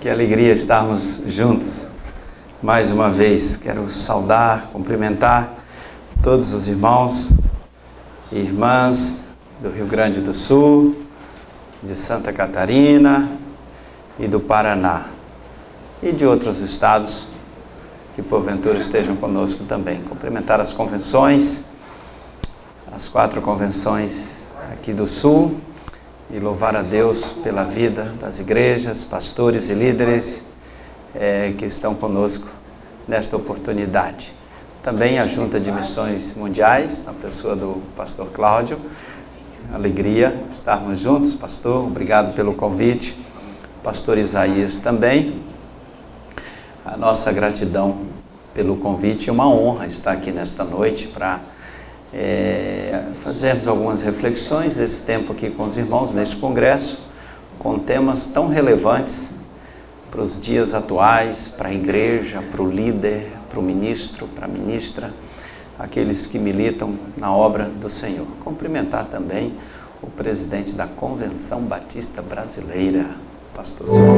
Que alegria estarmos juntos. Mais uma vez, quero saudar, cumprimentar todos os irmãos e irmãs do Rio Grande do Sul, de Santa Catarina e do Paraná e de outros estados que porventura estejam conosco também. Cumprimentar as convenções, as 4 convenções aqui do Sul, e louvar a Deus pela vida das igrejas, pastores e líderes que estão conosco nesta oportunidade. Também a Junta de Missões Mundiais, na pessoa do pastor Cláudio. Alegria estarmos juntos, pastor. Obrigado pelo convite. Pastor Isaías também. A nossa gratidão pelo convite. É uma honra estar aqui nesta noite para fazermos algumas reflexões desse tempo aqui com os irmãos, neste congresso, com temas tão relevantes para os dias atuais, para a igreja, para o líder, para o ministro, para a ministra, aqueles que militam na obra do Senhor. Cumprimentar também o presidente da Convenção Batista Brasileira, pastor Silvio.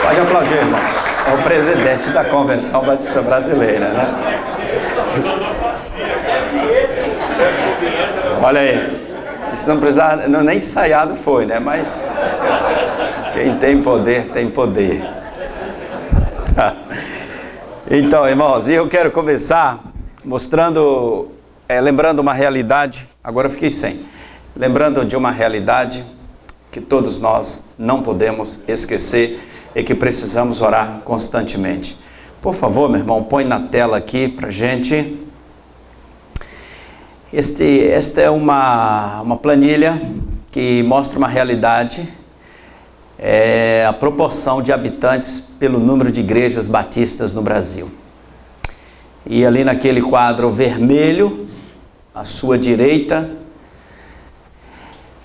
Pode aplaudir, irmãos. É o presidente da Convenção Batista Brasileira, né? Olha aí. Isso não precisava, nem ensaiado foi, né? Mas quem tem poder, tem poder. Então, irmãos, eu quero começar mostrando, lembrando uma realidade. Agora eu fiquei sem. Lembrando de uma realidade que todos nós não podemos esquecer e que precisamos orar constantemente. Por favor, meu irmão, põe na tela aqui pra gente. Esta é uma planilha que mostra uma realidade, a proporção de habitantes pelo número de igrejas batistas no Brasil. E ali naquele quadro vermelho, à sua direita,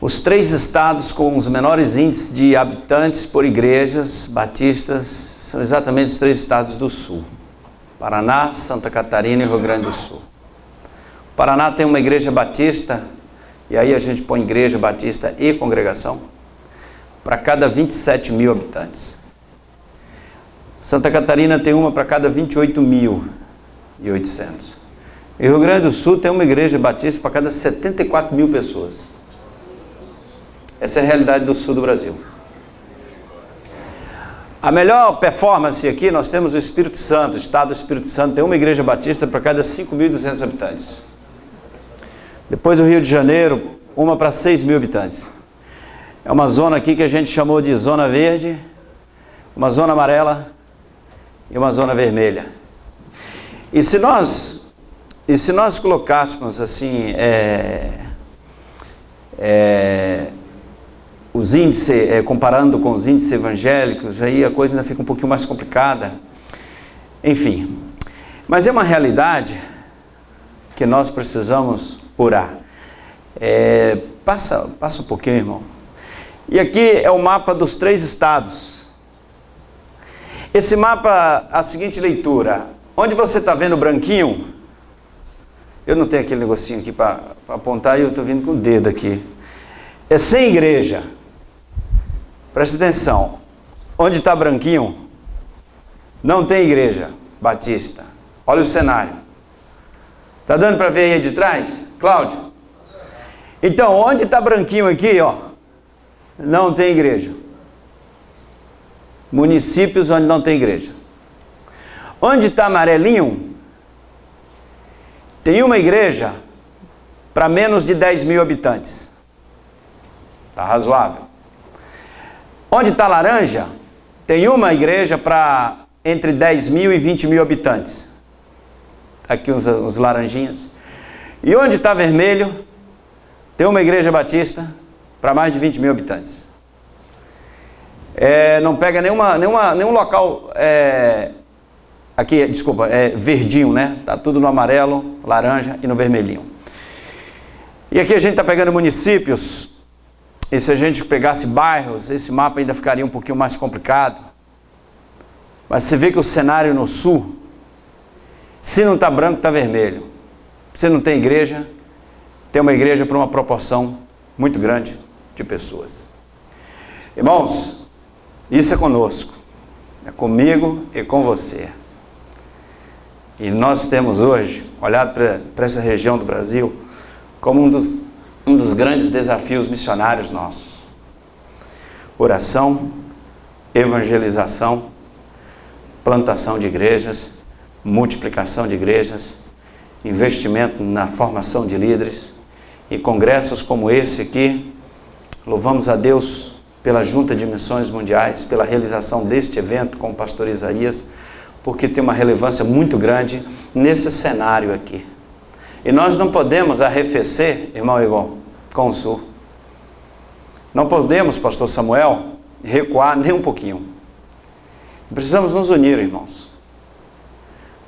os 3 estados com os menores índices de habitantes por igrejas batistas são exatamente os 3 estados do Sul: Paraná, Santa Catarina e Rio Grande do Sul. O Paraná tem uma igreja batista, e aí a gente põe igreja batista e congregação, para cada 27 mil habitantes. Santa Catarina tem uma para cada 28.800. E Rio Grande do Sul tem uma igreja batista para cada 74 mil pessoas. Essa é a realidade do sul do Brasil. A melhor performance aqui, nós temos o Espírito Santo. O estado do Espírito Santo tem uma igreja batista para cada 5.200 habitantes. Depois o Rio de Janeiro, uma para 6 mil habitantes. É uma zona aqui que a gente chamou de zona verde, uma zona amarela e uma zona vermelha. E se nós colocássemos assim, os índices, comparando com os índices evangélicos, aí a coisa ainda fica um pouquinho mais complicada. Enfim, mas é uma realidade que nós precisamos orar. Passa um pouquinho, irmão. E aqui é o mapa dos 3 estados. Esse mapa, a seguinte leitura: onde você está vendo o branquinho, eu não tenho aquele negocinho aqui para apontar e eu estou vindo com o dedo aqui. É sem igreja. Presta atenção. Onde está branquinho, não tem igreja batista. Olha o cenário. Está dando para ver aí de trás, Cláudio? Então, onde está branquinho aqui, ó, não tem igreja. Municípios onde não tem igreja. Onde está amarelinho, tem uma igreja para menos de 10 mil habitantes. Está razoável. Onde está laranja, tem uma igreja para entre 10 mil e 20 mil habitantes. Aqui os laranjinhas. E onde está vermelho, tem uma igreja batista para mais de 20 mil habitantes. Não pega nenhum local, aqui, desculpa, verdinho, né? Está tudo no amarelo, laranja e no vermelhinho. E aqui a gente está pegando municípios. E se a gente pegasse bairros, esse mapa ainda ficaria um pouquinho mais complicado. Mas você vê que o cenário no sul, se não está branco, está vermelho. Você não tem igreja, tem uma igreja para uma proporção muito grande de pessoas. Irmãos, isso é conosco, é comigo e com você. E nós temos hoje olhado para essa região do Brasil como um dos grandes desafios missionários nossos. Oração, evangelização, plantação de igrejas, multiplicação de igrejas, investimento na formação de líderes e congressos como esse aqui. Louvamos a Deus pela Junta de Missões Mundiais, pela realização deste evento com o pastor Isaías, porque tem uma relevância muito grande nesse cenário aqui. E nós não podemos arrefecer, irmão Igor, com o Sul. Não podemos, pastor Samuel, recuar nem um pouquinho. Precisamos nos unir, irmãos.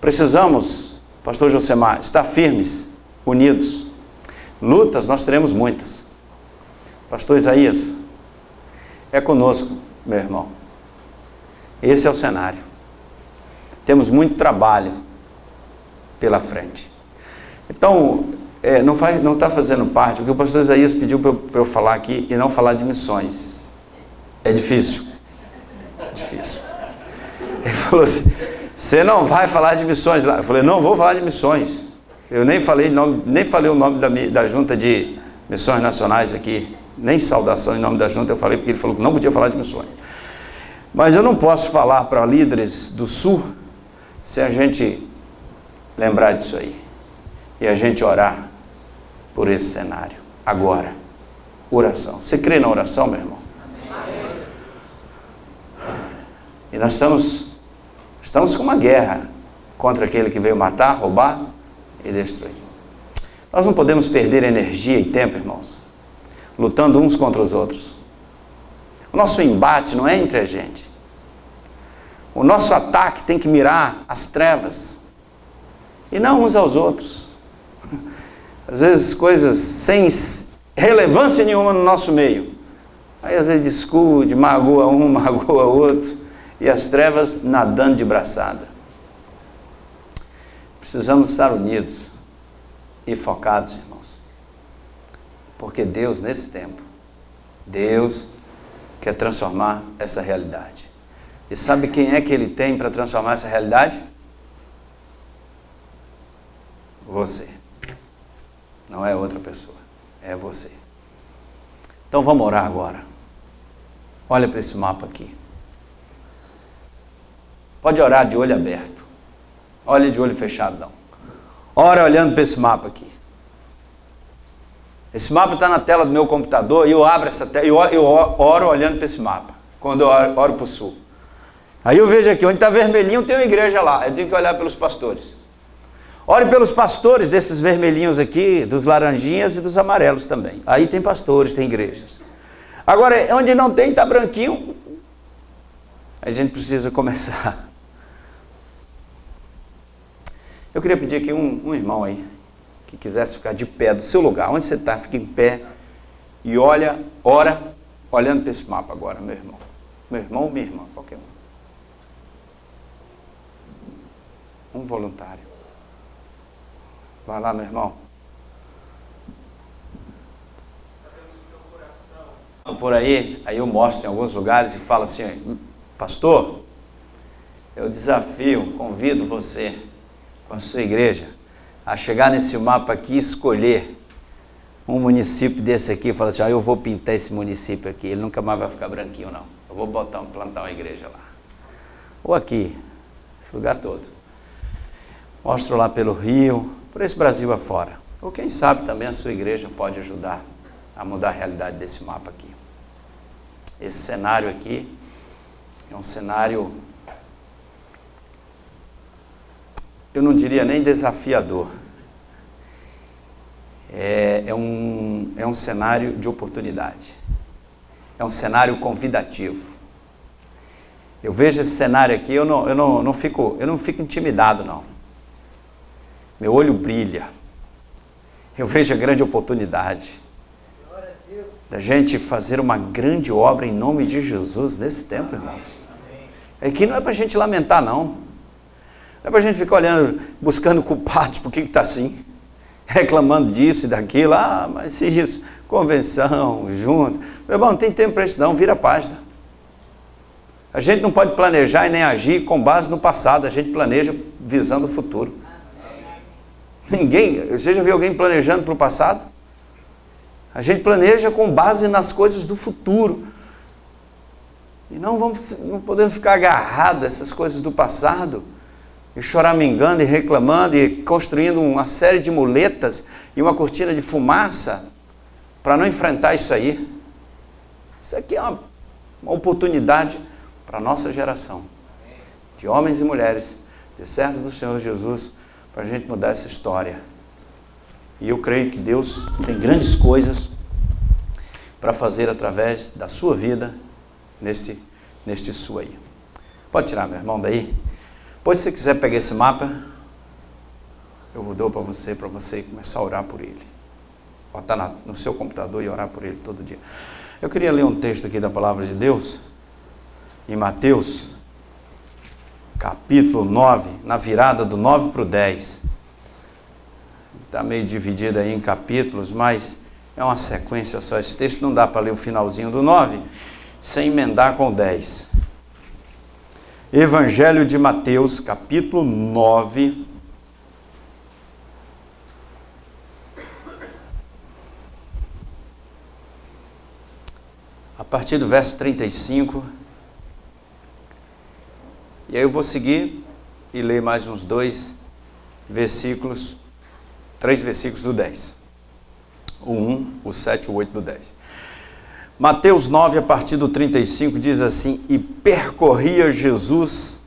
Precisamos, pastor Josemar, estar firmes, unidos. Lutas nós teremos muitas. Pastor Isaías, é conosco, meu irmão. Esse é o cenário. Temos muito trabalho pela frente. Então, não está fazendo parte, o que o pastor Isaías pediu para eu falar aqui e não falar de missões. É difícil. É difícil. Ele falou assim, você não vai falar de missões lá. Eu falei, não vou falar de missões. Eu nem falei o nome da Junta de Missões Nacionais aqui. Nem saudação em nome da Junta eu falei, porque ele falou que não podia falar de missões. Mas eu não posso falar para líderes do Sul se a gente lembrar disso aí. E a gente orar por esse cenário. Agora, oração. Você crê na oração, meu irmão? E nós estamos com uma guerra contra aquele que veio matar, roubar e destruir. Nós não podemos perder energia e tempo, irmãos, lutando uns contra os outros. O nosso embate não é entre a gente. O nosso ataque tem que mirar as trevas e não uns aos outros. Às vezes coisas sem relevância nenhuma no nosso meio. Aí às vezes discute, magoa um, magoa outro. E as trevas nadando de braçada. Precisamos estar unidos e focados, irmãos. Porque Deus, nesse tempo, Deus quer transformar essa realidade. E sabe quem é que Ele tem para transformar essa realidade? Você. Não é outra pessoa, é você. Então vamos orar agora. Olha para esse mapa aqui. Pode orar de olho aberto. Olha de olho fechado, não. Ora olhando para esse mapa aqui. Esse mapa está na tela do meu computador e eu abro essa tela e eu oro olhando para esse mapa. Quando eu oro para o Sul. Aí eu vejo aqui, onde está vermelhinho tem uma igreja lá. Eu tenho que olhar pelos pastores. Ore pelos pastores desses vermelhinhos aqui, dos laranjinhas e dos amarelos também. Aí tem pastores, tem igrejas. Agora, onde não tem, está branquinho. A gente precisa começar. Eu queria pedir aqui um irmão aí, que quisesse ficar de pé do seu lugar. Onde você está, fica em pé e ora, olhando para esse mapa agora, meu irmão. Meu irmão ou minha irmã, qualquer um. Um voluntário. Vai lá, meu irmão. Por aí eu mostro em alguns lugares e falo assim, pastor, eu desafio, convido você, com a sua igreja, a chegar nesse mapa aqui e escolher um município desse aqui e falar assim, eu vou pintar esse município aqui, ele nunca mais vai ficar branquinho não, eu vou plantar uma igreja lá. Ou aqui, esse lugar todo. Mostro lá pelo Rio, por esse Brasil afora. Ou quem sabe também a sua igreja pode ajudar a mudar a realidade desse mapa aqui. Esse cenário aqui é um cenário, eu não diria nem desafiador. É um cenário de oportunidade. É um cenário convidativo. Eu vejo esse cenário aqui, eu não fico intimidado, não. Meu olho brilha. Eu vejo a grande oportunidade da gente fazer uma grande obra em nome de Jesus nesse tempo, irmãos. Aqui não é para a gente lamentar, não. Não é para a gente ficar olhando, buscando culpados por que está assim. reclamando disso e daquilo. Ah, mas isso, convenção, junto. Meu irmão, não tem tempo para isso não, vira a página. A gente não pode planejar e nem agir com base no passado, a gente planeja visando o futuro. Ninguém, você já viu alguém planejando para o passado? A gente planeja com base nas coisas do futuro. E não podemos ficar agarrados a essas coisas do passado e choramingando e reclamando e construindo uma série de muletas e uma cortina de fumaça para não enfrentar isso aí. Isso aqui é uma oportunidade para a nossa geração, de homens e mulheres, de servos do Senhor Jesus, para a gente mudar essa história. E eu creio que Deus tem grandes coisas para fazer através da sua vida neste sul aí. Pode tirar, meu irmão, daí? Pois se você quiser pegar esse mapa, eu dou para você começar a orar por ele. Botar no seu computador e orar por ele todo dia. Eu queria ler um texto aqui da palavra de Deus, em Mateus, capítulo 9, na virada do 9 para o 10. Está meio dividido aí em capítulos, mas é uma sequência só. Esse texto não dá para ler o finalzinho do 9 sem emendar com o 10. Evangelho de Mateus, capítulo 9. A partir do verso 35. E aí eu vou seguir e ler mais uns 3 versículos do 10. O 1, o 7, o 8 do 10. Mateus 9, a partir do 35, diz assim: E percorria Jesus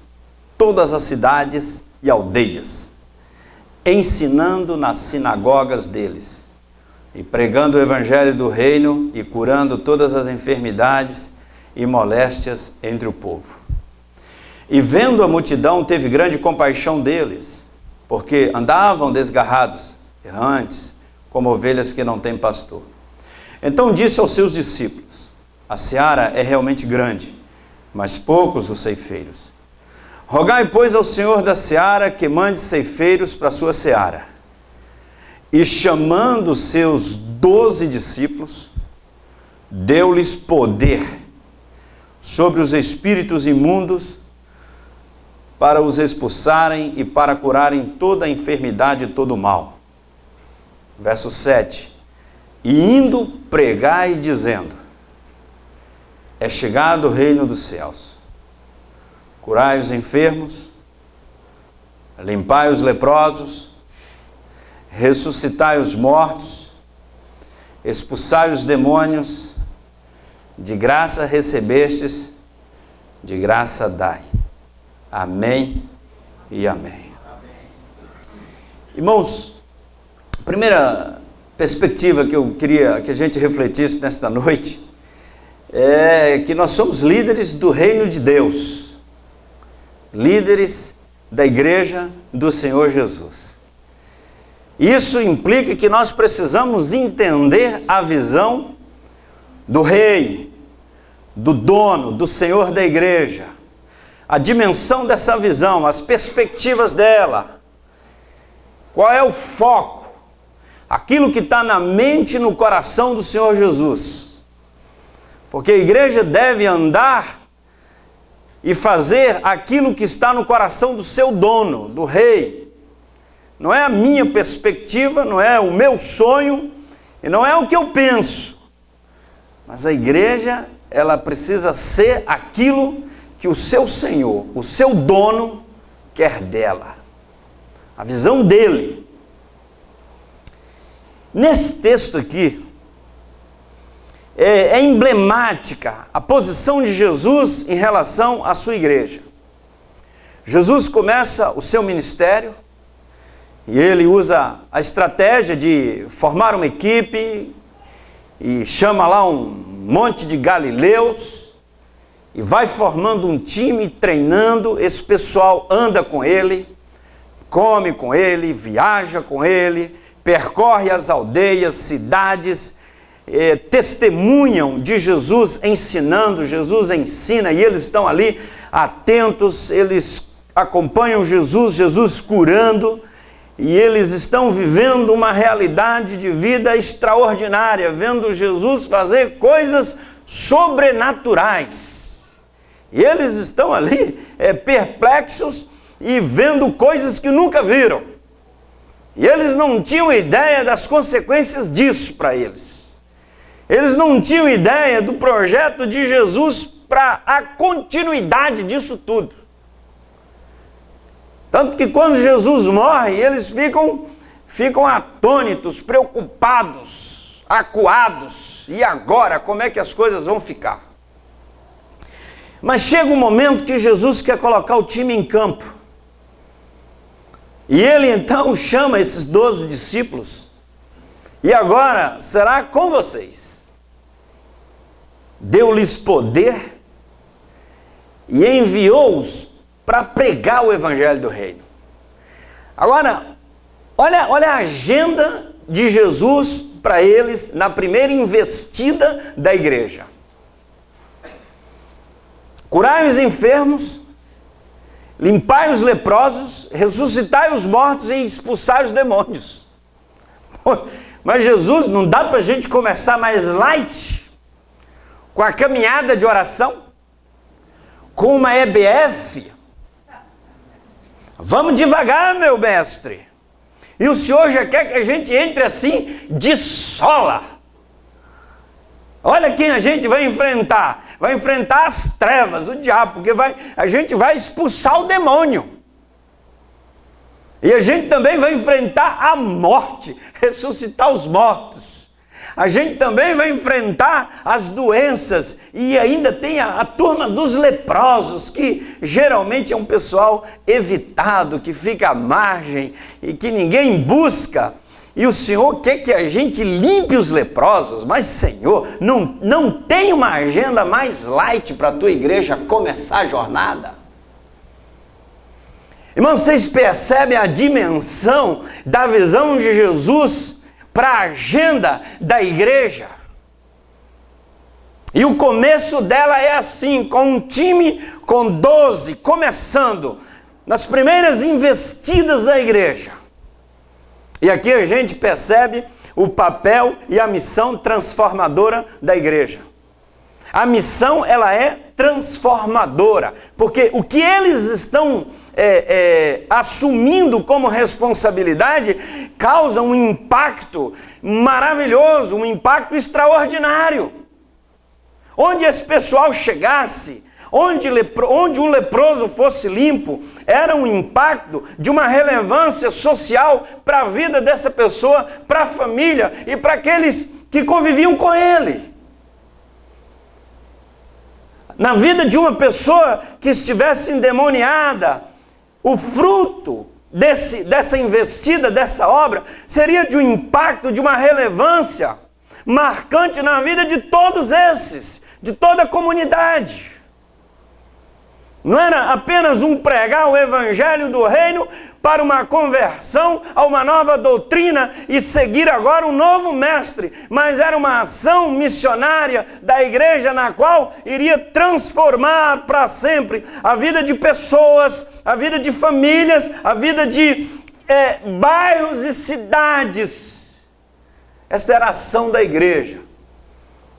todas as cidades e aldeias, ensinando nas sinagogas deles, e pregando o evangelho do reino, e curando todas as enfermidades e moléstias entre o povo. E vendo a multidão, teve grande compaixão deles, porque andavam desgarrados, errantes, como ovelhas que não têm pastor. Então disse aos seus discípulos: A seara é realmente grande, mas poucos os ceifeiros. Rogai, pois, ao Senhor da seara que mande ceifeiros para a sua seara. E chamando os seus 12 discípulos, deu-lhes poder sobre os espíritos imundos, para os expulsarem e para curarem toda a enfermidade e todo o mal. Verso 7. E indo pregai dizendo: É chegado o reino dos céus. Curai os enfermos, limpai os leprosos, ressuscitai os mortos, expulsai os demônios, de graça recebestes, de graça dai. Amém e amém. Irmãos, a primeira perspectiva que eu queria que a gente refletisse nesta noite é que nós somos líderes do reino de Deus, líderes da igreja do Senhor Jesus. Isso implica que nós precisamos entender a visão do rei, do dono, do Senhor da igreja, a dimensão dessa visão, as perspectivas dela, qual é o foco, aquilo que está na mente e no coração do Senhor Jesus. Porque a igreja deve andar e fazer aquilo que está no coração do seu dono, do rei. Não é a minha perspectiva, não é o meu sonho, e não é o que eu penso. Mas a igreja, ela precisa ser aquilo que o seu Senhor, o seu dono, quer dela. A visão dele. Nesse texto aqui, é emblemática a posição de Jesus em relação à sua igreja. Jesus começa o seu ministério e ele usa a estratégia de formar uma equipe e chama lá um monte de galileus e vai formando um time, treinando. Esse pessoal anda com ele, come com ele, viaja com ele, percorre as aldeias, cidades, testemunham de Jesus ensinando. Jesus ensina e eles estão ali atentos, eles acompanham Jesus curando, e eles estão vivendo uma realidade de vida extraordinária, vendo Jesus fazer coisas sobrenaturais. E eles estão ali perplexos e vendo coisas que nunca viram. E eles não tinham ideia das consequências disso para eles. Eles não tinham ideia do projeto de Jesus para a continuidade disso tudo. Tanto que quando Jesus morre, eles ficam atônitos, preocupados, acuados. E agora, como é que as coisas vão ficar? Mas chega um momento que Jesus quer colocar o time em campo. E ele então chama esses 12 discípulos. E agora será com vocês. Deu-lhes poder e enviou-os para pregar o evangelho do reino. Agora, olha a agenda de Jesus para eles na primeira investida da igreja. Curai os enfermos, limpai os leprosos, ressuscitai os mortos e expulsai os demônios. Mas Jesus, não dá para a gente começar mais light, com a caminhada de oração, com uma EBF? Vamos devagar, meu mestre. E o Senhor já quer que a gente entre assim, de sola. Olha quem a gente vai enfrentar. Vai enfrentar as trevas, o diabo, porque a gente vai expulsar o demônio. E a gente também vai enfrentar a morte, ressuscitar os mortos. A gente também vai enfrentar as doenças. E ainda tem a turma dos leprosos, que geralmente é um pessoal evitado, que fica à margem e que ninguém busca. E o Senhor quer que a gente limpe os leprosos. Mas, Senhor, não tem uma agenda mais light para a tua igreja começar a jornada? Irmãos, vocês percebem a dimensão da visão de Jesus para a agenda da igreja? E o começo dela é assim, com um time com 12, começando nas primeiras investidas da igreja. E aqui a gente percebe o papel e a missão transformadora da igreja. A missão, ela é transformadora, porque o que eles estão assumindo como responsabilidade causa um impacto maravilhoso, um impacto extraordinário. Onde esse pessoal chegasse, onde um leproso fosse limpo, era um impacto de uma relevância social para a vida dessa pessoa, para a família e para aqueles que conviviam com ele. Na vida de uma pessoa que estivesse endemoniada, o fruto dessa investida, dessa obra, seria de um impacto, de uma relevância marcante na vida de todos esses, de toda a comunidade. Não era apenas um pregar o evangelho do reino para uma conversão a uma nova doutrina e seguir agora um novo mestre, mas era uma ação missionária da igreja na qual iria transformar para sempre a vida de pessoas, a vida de famílias, a vida de bairros e cidades. Esta era a ação da igreja,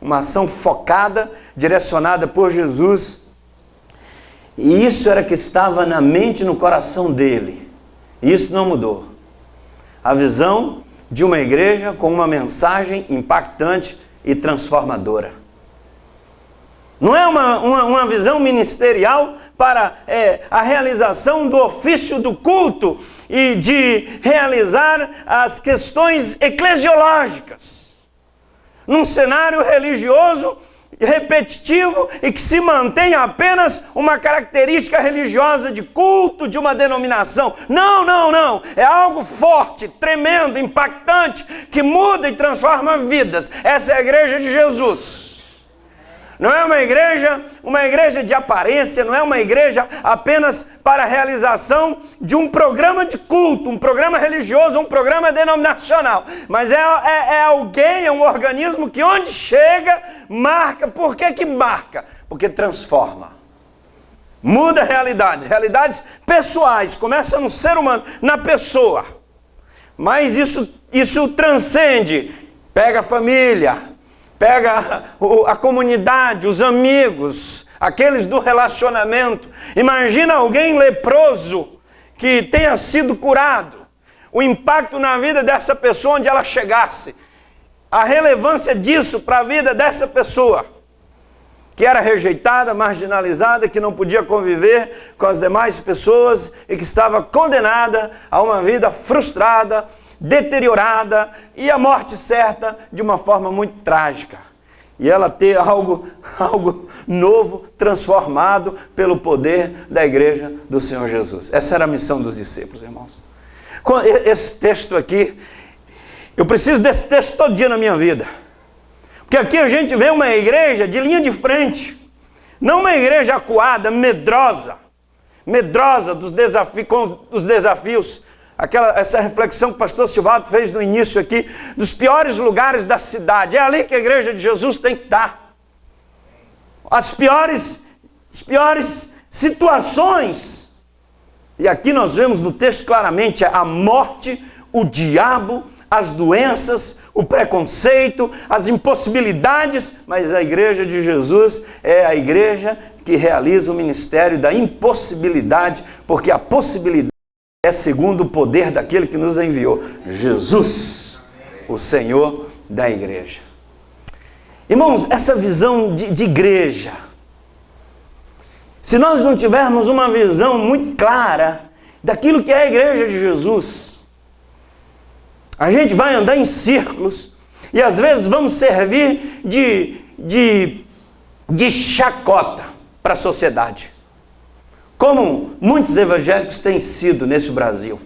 uma ação focada, direcionada por Jesus. E isso era que estava na mente e no coração dele. E isso não mudou. A visão de uma igreja com uma mensagem impactante e transformadora. Não é uma visão ministerial para a realização do ofício do culto e de realizar as questões eclesiológicas. Num cenário religioso repetitivo e que se mantém apenas uma característica religiosa de culto de uma denominação. Não. É algo forte, tremendo, impactante, que muda e transforma vidas. Essa é a igreja de Jesus. Não é uma igreja de aparência, não é uma igreja apenas para a realização de um programa de culto, um programa religioso, um programa denominacional. Mas é alguém, é um organismo que onde chega, marca. Por que marca? Porque transforma. Muda realidades pessoais, começa no ser humano, na pessoa. Mas isso transcende. Pega a família, pega a comunidade, os amigos, aqueles do relacionamento. Imagina alguém leproso que tenha sido curado. O impacto na vida dessa pessoa onde ela chegasse. A relevância disso para a vida dessa pessoa, que era rejeitada, marginalizada, que não podia conviver com as demais pessoas e que estava condenada a uma vida frustrada, deteriorada e a morte certa de uma forma muito trágica. E ela ter algo novo, transformado pelo poder da igreja do Senhor Jesus. Essa era a missão dos discípulos, irmãos. Esse texto aqui, eu preciso desse texto todo dia na minha vida. Porque aqui a gente vê uma igreja de linha de frente. Não uma igreja acuada, medrosa dos desafios. Essa reflexão que o pastor Silvado fez no início aqui, dos piores lugares da cidade. É ali que a igreja de Jesus tem que estar. As piores situações. E aqui nós vemos no texto claramente a morte, o diabo, as doenças, o preconceito, as impossibilidades, mas a igreja de Jesus é a igreja que realiza o ministério da impossibilidade, porque a possibilidade é segundo o poder daquele que nos enviou, Jesus, o Senhor da igreja. Irmãos, essa visão de igreja, se nós não tivermos uma visão muito clara daquilo que é a igreja de Jesus, a gente vai andar em círculos e às vezes vamos servir de chacota para a sociedade. Como muitos evangélicos têm sido nesse Brasil.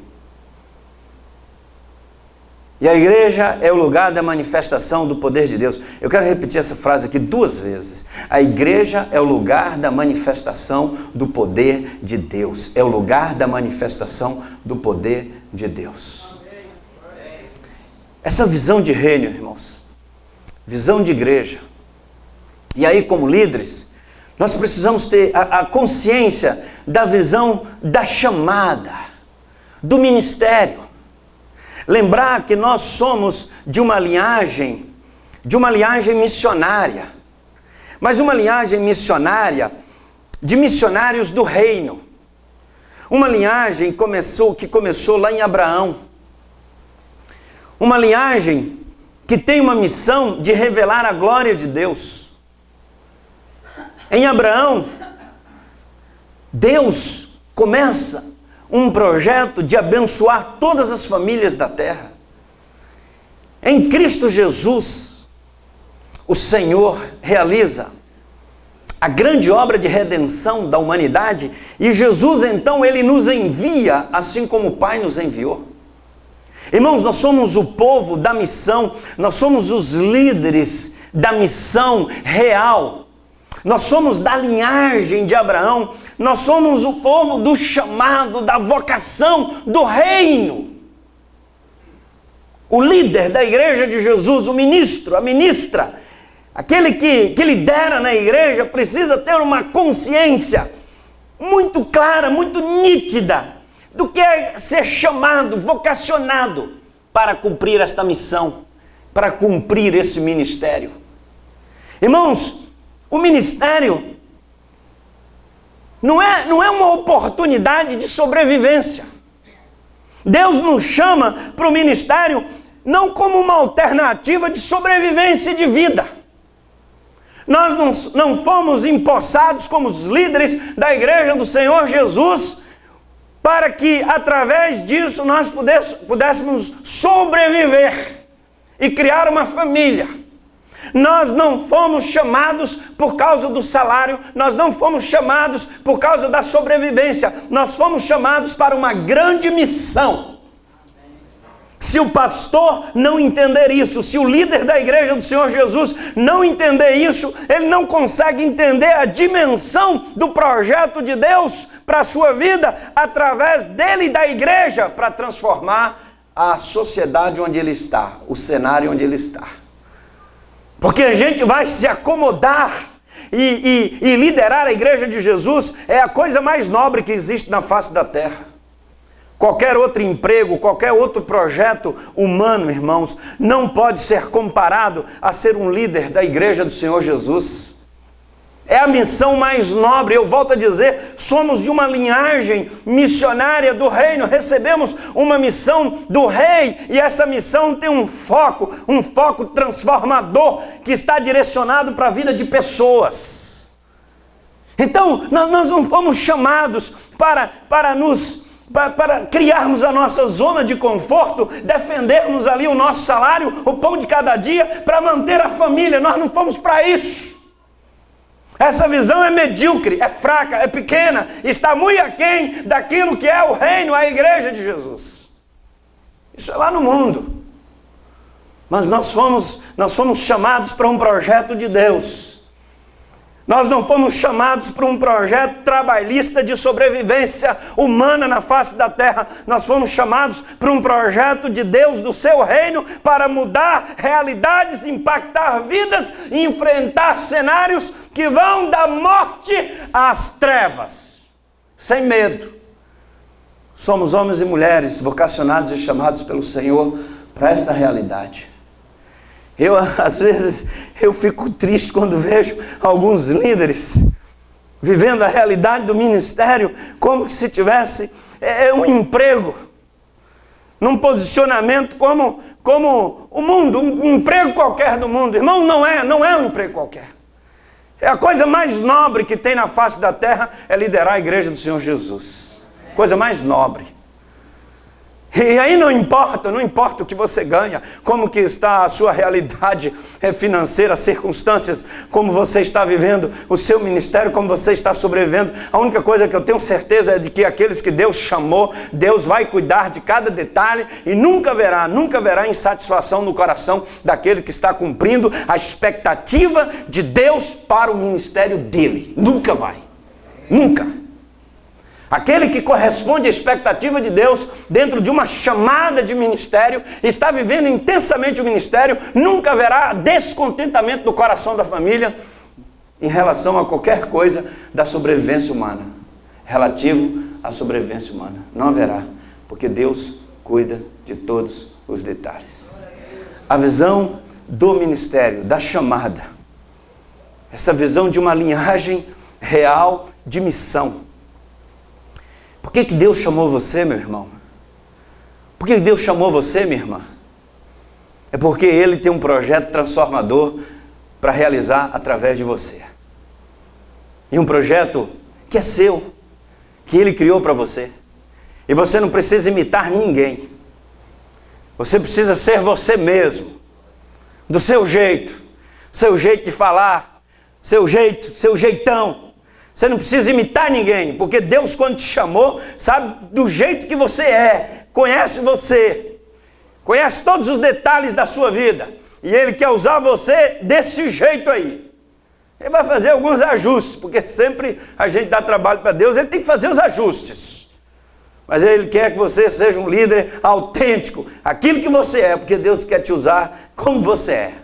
E a igreja é o lugar da manifestação do poder de Deus. Eu quero repetir essa frase aqui 2 vezes. A igreja é o lugar da manifestação do poder de Deus. É o lugar da manifestação do poder de Deus. Essa visão de reino, irmãos, visão de igreja. E aí, como líderes, nós precisamos ter a consciência da visão da chamada, do ministério. Lembrar que nós somos de uma linhagem missionária. Mas uma linhagem missionária de missionários do reino. Uma linhagem que começou lá em Abraão. Uma linhagem que tem uma missão de revelar a glória de Deus. Em Abraão, Deus começa um projeto de abençoar todas as famílias da terra. Em Cristo Jesus, o Senhor realiza a grande obra de redenção da humanidade e Jesus, então, Ele nos envia assim como o Pai nos enviou. Irmãos, nós somos o povo da missão, nós somos os líderes da missão real. Nós somos da linhagem de Abraão, nós somos o povo do chamado, da vocação do reino. O líder da igreja de Jesus, o ministro, a ministra, aquele que lidera na igreja precisa ter uma consciência muito clara, muito nítida do que é ser chamado, vocacionado para cumprir esta missão, para cumprir esse ministério. Irmãos, o ministério não é uma oportunidade de sobrevivência. Deus nos chama para o ministério não como uma alternativa de sobrevivência de vida. Nós não fomos empossados como os líderes da igreja do Senhor Jesus para que através disso nós pudéssemos sobreviver e criar uma família. Nós não fomos chamados por causa do salário, nós não fomos chamados por causa da sobrevivência, nós fomos chamados para uma grande missão. Se o pastor não entender isso, se o líder da igreja do Senhor Jesus não entender isso, ele não consegue entender a dimensão do projeto de Deus para a sua vida, através dele e da igreja, para transformar a sociedade onde ele está, o cenário onde ele está. Porque a gente vai se acomodar e liderar a igreja de Jesus é a coisa mais nobre que existe na face da terra. Qualquer outro emprego, qualquer outro projeto humano, irmãos, não pode ser comparado a ser um líder da igreja do Senhor Jesus. É a missão mais nobre. Eu volto a dizer, somos de uma linhagem missionária do reino, recebemos uma missão do rei, e essa missão tem um foco transformador, que está direcionado para a vida de pessoas. Então, nós não fomos chamados para criarmos a nossa zona de conforto, defendermos ali o nosso salário, o pão de cada dia, para manter a família. Nós não fomos para isso. Essa visão é medíocre, é fraca, é pequena, está muito aquém daquilo que é o reino, a igreja de Jesus. Isso é lá no mundo. Mas nós fomos chamados para um projeto de Deus. Nós não fomos chamados para um projeto trabalhista de sobrevivência humana na face da terra. Nós fomos chamados para um projeto de Deus, do seu reino, para mudar realidades, impactar vidas e enfrentar cenários que vão da morte às trevas, sem medo. Somos homens e mulheres vocacionados e chamados pelo Senhor para esta realidade. Às vezes, eu fico triste quando vejo alguns líderes vivendo a realidade do ministério como se tivesse um emprego, num posicionamento como o mundo, um emprego qualquer do mundo. Irmão, não é um emprego qualquer. É a coisa mais nobre que tem na face da terra, é liderar a igreja do Senhor Jesus. Coisa mais nobre. E aí não importa o que você ganha, como que está a sua realidade financeira, as circunstâncias, como você está vivendo o seu ministério, como você está sobrevivendo. A única coisa que eu tenho certeza é de que aqueles que Deus chamou, Deus vai cuidar de cada detalhe, e nunca haverá insatisfação no coração daquele que está cumprindo a expectativa de Deus para o ministério dele. Nunca vai. Nunca. Aquele que corresponde à expectativa de Deus dentro de uma chamada de ministério, está vivendo intensamente o ministério, nunca haverá descontentamento do coração da família em relação a qualquer coisa da sobrevivência humana, relativo à sobrevivência humana. Não haverá, porque Deus cuida de todos os detalhes. A visão do ministério, da chamada, essa visão de uma linhagem real de missão. Por que Deus chamou você, meu irmão? Por que Deus chamou você, minha irmã? É porque Ele tem um projeto transformador para realizar através de você. E um projeto que é seu, que Ele criou para você. E você não precisa imitar ninguém. Você precisa ser você mesmo. Do seu jeito de falar, seu jeitão. Você não precisa imitar ninguém, porque Deus, quando te chamou, sabe do jeito que você é, conhece você, conhece todos os detalhes da sua vida, e Ele quer usar você desse jeito aí. Ele vai fazer alguns ajustes, porque sempre a gente dá trabalho para Deus, Ele tem que fazer os ajustes. Mas Ele quer que você seja um líder autêntico, aquilo que você é, porque Deus quer te usar como você é.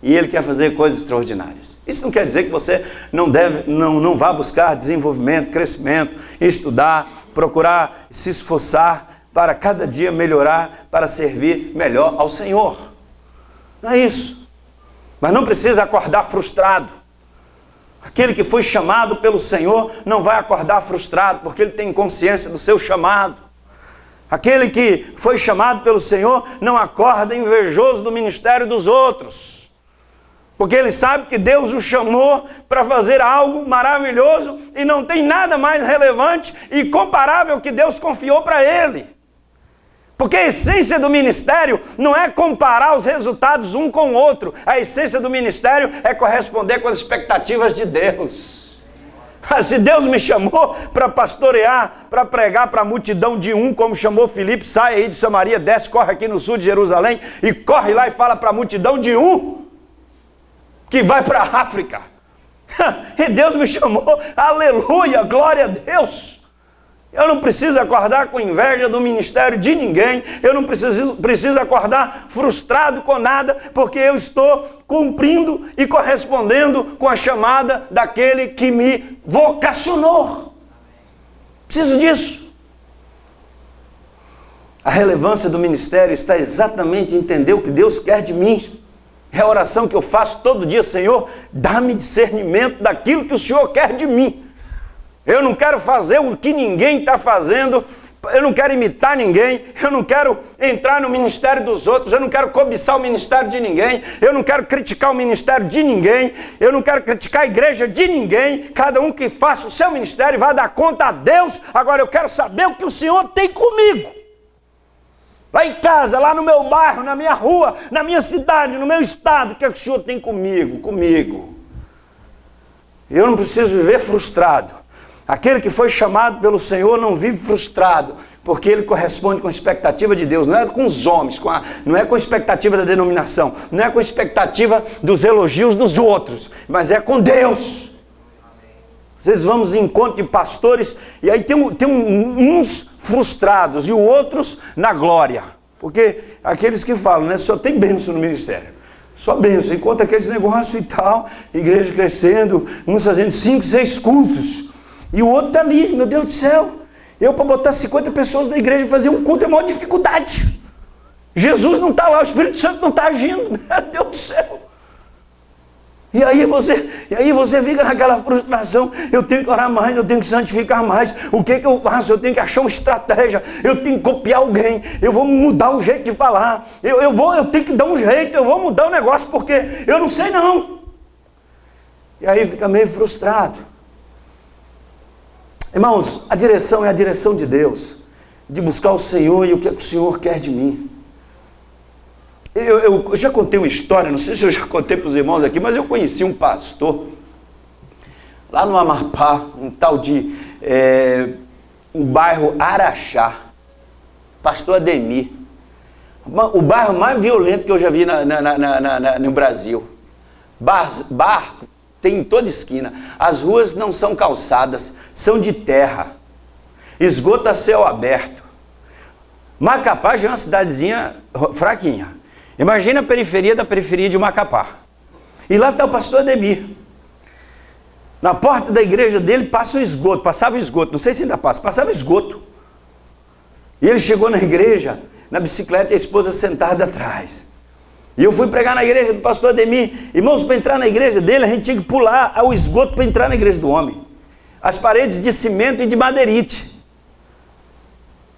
E Ele quer fazer coisas extraordinárias. Isso não quer dizer que você não vá buscar desenvolvimento, crescimento, estudar, procurar se esforçar para cada dia melhorar, para servir melhor ao Senhor. Não é isso. Mas não precisa acordar frustrado. Aquele que foi chamado pelo Senhor não vai acordar frustrado, porque ele tem consciência do seu chamado. Aquele que foi chamado pelo Senhor não acorda invejoso do ministério dos outros. Porque ele sabe que Deus o chamou para fazer algo maravilhoso e não tem nada mais relevante e comparável que Deus confiou para ele. Porque a essência do ministério não é comparar os resultados um com o outro. A essência do ministério é corresponder com as expectativas de Deus. Se Deus me chamou para pastorear, para pregar para a multidão de como chamou Filipe, sai aí de Samaria, desce, corre aqui no sul de Jerusalém e corre lá e fala para a multidão de que vai para a África. E Deus me chamou, aleluia, glória a Deus. Eu não preciso acordar com inveja do ministério de ninguém, eu não preciso acordar frustrado com nada, porque eu estou cumprindo e correspondendo com a chamada daquele que me vocacionou. Preciso disso. A relevância do ministério está exatamente em entender o que Deus quer de mim. É a oração que eu faço todo dia: Senhor, dá-me discernimento daquilo que o Senhor quer de mim. Eu não quero fazer o que ninguém está fazendo, eu não quero imitar ninguém, eu não quero entrar no ministério dos outros, eu não quero cobiçar o ministério de ninguém, eu não quero criticar o ministério de ninguém, eu não quero criticar a igreja de ninguém. Cada um que faça o seu ministério vai dar conta a Deus. Agora eu quero saber o que o Senhor tem comigo. Lá em casa, lá no meu bairro, na minha rua, na minha cidade, no meu estado, o que é que o Senhor tem comigo? Eu não preciso viver frustrado. Aquele que foi chamado pelo Senhor não vive frustrado, porque ele corresponde com a expectativa de Deus. Não é com os homens, não é com a expectativa da denominação, não é com a expectativa dos elogios dos outros, mas é com Deus. Às vezes vamos em encontro de pastores e aí tem uns frustrados e outros na glória. Porque aqueles que falam, né, só tem bênção no ministério. Só bênção. Enquanto aqueles negócios e tal, igreja crescendo, uns fazendo 5, 6 cultos. E o outro está ali, meu Deus do céu. Eu para botar 50 pessoas na igreja e fazer um culto é a maior dificuldade. Jesus não está lá, o Espírito Santo não está agindo. Meu Deus do céu. E aí você fica naquela frustração: eu tenho que orar mais, eu tenho que santificar mais. O que eu faço? Eu tenho que achar uma estratégia, eu tenho que copiar alguém, eu vou mudar o jeito de falar, eu tenho que dar um jeito, eu vou mudar o negócio, porque eu não sei não. E aí fica meio frustrado. Irmãos, a direção é a direção de Deus, de buscar o Senhor e o que o Senhor quer de mim. Eu já contei uma história, não sei se eu já contei para os irmãos aqui, mas eu conheci um pastor lá no Amapá, um tal de um bairro Araxá, pastor Ademir, o bairro mais violento que eu já vi no Brasil. Bar tem em toda esquina, as ruas não são calçadas, são de terra, esgoto a céu aberto. Macapá já é uma cidadezinha fraquinha. Imagina a periferia da periferia de Macapá. E lá está o pastor Ademir. Na porta da igreja dele passava o esgoto, não sei se ainda passava o esgoto. E ele chegou na igreja, na bicicleta, e a esposa sentada atrás. E eu fui pregar na igreja do pastor Ademir. Irmãos, para entrar na igreja dele, a gente tinha que pular o esgoto para entrar na igreja do homem. As paredes de cimento e de madeirite.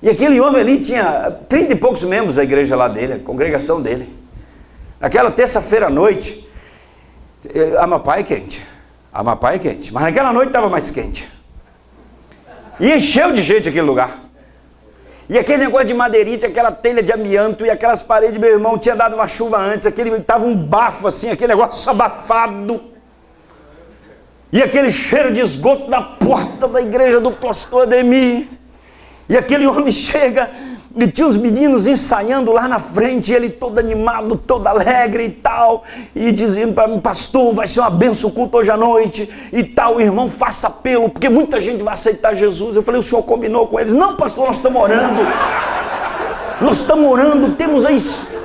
E aquele homem ali tinha 30 e poucos membros da igreja lá dele, a congregação dele. Naquela terça-feira à noite, Amapá é quente, mas naquela noite estava mais quente. E encheu de gente aquele lugar. E aquele negócio de madeirite, aquela telha de amianto e aquelas paredes, meu irmão, tinha dado uma chuva antes, estava um bafo assim, aquele negócio abafado. E aquele cheiro de esgoto na porta da igreja do pastor Ademir. E aquele homem chega, e tinha os meninos ensaiando lá na frente, e ele todo animado, todo alegre e tal, e dizendo para mim: pastor, vai ser uma benção o culto hoje à noite, e tal, irmão, faça apelo, porque muita gente vai aceitar Jesus. Eu falei: o senhor combinou com eles? Não, pastor, nós estamos orando, temos aí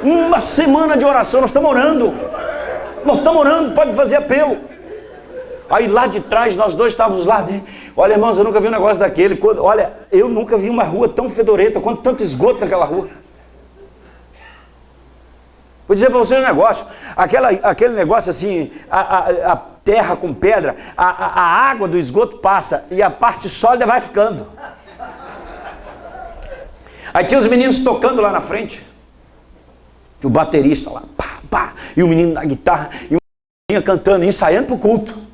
uma semana de oração, nós estamos orando, pode fazer apelo. Aí lá de trás, nós dois estávamos lá. Olha, irmãos, eu nunca vi um negócio daquele. Olha, eu nunca vi uma rua tão fedorenta, quanto tanto esgoto naquela rua. Vou dizer para vocês um negócio. Aquele negócio assim, a terra com pedra, a água do esgoto passa e a parte sólida vai ficando. Aí tinha os meninos tocando lá na frente. Tinha o baterista lá, pá, pá, e o menino na guitarra, e o menino cantando, ensaiando para o culto.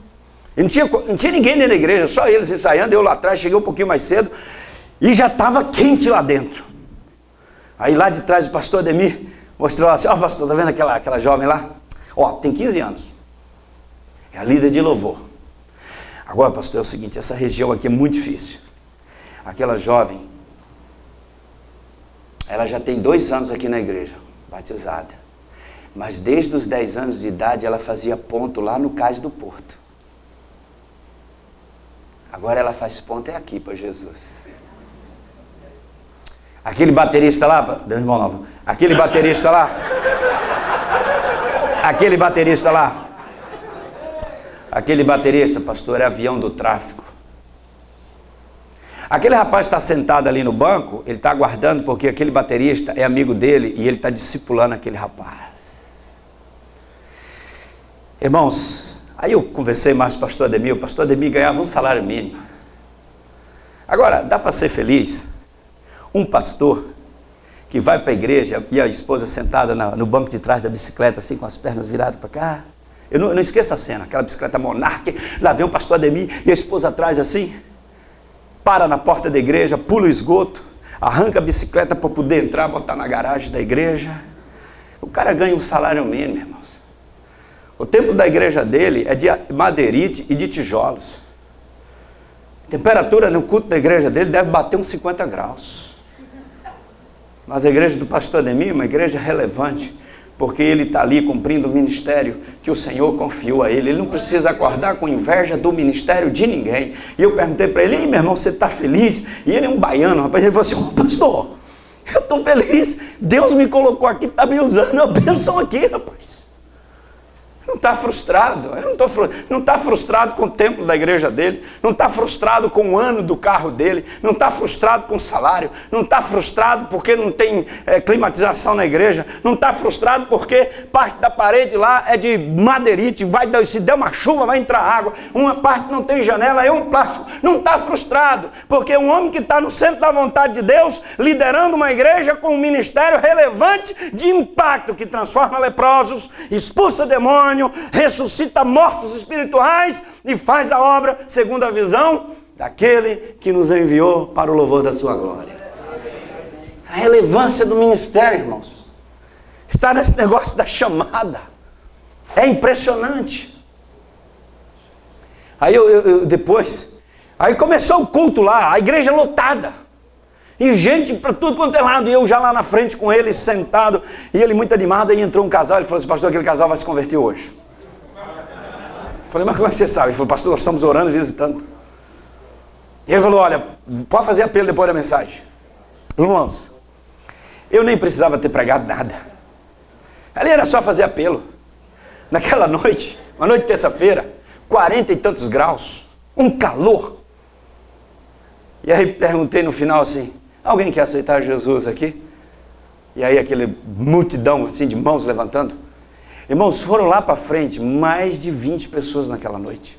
E não tinha ninguém dentro da igreja, só eles ensaiando. Eu lá atrás, cheguei um pouquinho mais cedo e já estava quente lá dentro. Aí lá de trás o pastor Ademir mostrou assim: ó, pastor, tá vendo aquela jovem lá? Ó, tem 15 anos, é a líder de louvor. Agora, pastor, é o seguinte, essa região aqui é muito difícil. Aquela jovem, ela já tem 2 anos aqui na igreja, batizada, mas desde os 10 anos de idade ela fazia ponto lá no Cais do Porto. Agora ela faz ponto aqui para Jesus. Aquele baterista lá, meu irmão novo, aquele baterista lá, pastor, é avião do tráfico. Aquele rapaz está sentado ali no banco, ele está aguardando porque aquele baterista é amigo dele e ele está discipulando aquele rapaz. Irmãos, aí eu conversei mais com o pastor Ademir ganhava um salário mínimo. Agora, dá para ser feliz? Um pastor que vai para a igreja e a esposa sentada no banco de trás da bicicleta, assim, com as pernas viradas para cá. Eu não esqueço a cena, aquela bicicleta Monarch, lá vem o pastor Ademir e a esposa atrás assim, para na porta da igreja, pula o esgoto, arranca a bicicleta para poder entrar, botar na garagem da igreja. O cara ganha um salário mínimo, irmãos. O templo da igreja dele é de madeirite e de tijolos. A temperatura no culto da igreja dele deve bater uns 50 graus. Mas a igreja do pastor Ademir é uma igreja relevante, porque ele está ali cumprindo o ministério que o Senhor confiou a ele. Ele não precisa acordar com inveja do ministério de ninguém. E eu perguntei para ele: meu irmão, você está feliz? E ele é um baiano, rapaz. Ele falou assim: pastor, eu estou feliz. Deus me colocou aqui, está me usando. A bênção aqui, rapaz. Não está frustrado, não está frustrado com o templo da igreja dele, não está frustrado com o ano do carro dele, não está frustrado com o salário, não está frustrado porque não tem climatização na igreja, não está frustrado porque parte da parede lá é de madeirite, se der uma chuva vai entrar água, uma parte não tem janela, é um plástico. Não está frustrado porque um homem que está no centro da vontade de Deus, liderando uma igreja com um ministério relevante de impacto, que transforma leprosos, expulsa demônios, ressuscita mortos espirituais e faz a obra segundo a visão daquele que nos enviou para o louvor da sua glória. A relevância do ministério, irmãos, está nesse negócio da chamada. É impressionante. Aí aí começou o culto lá, a igreja lotada. E gente para tudo quanto é lado, e eu já lá na frente com ele sentado, e ele muito animado, aí entrou um casal, ele falou assim: pastor, aquele casal vai se converter hoje. Eu falei: mas como é que você sabe? Ele falou: pastor, nós estamos orando e visitando. E ele falou: olha, pode fazer apelo depois da mensagem. Irmãos, eu nem precisava ter pregado nada. Ali era só fazer apelo. Naquela noite, uma noite de terça-feira, 40 e tantos graus, um calor. E aí perguntei no final assim: alguém quer aceitar Jesus aqui? E aí aquele multidão assim de mãos levantando. Irmãos, foram lá para frente mais de 20 pessoas naquela noite.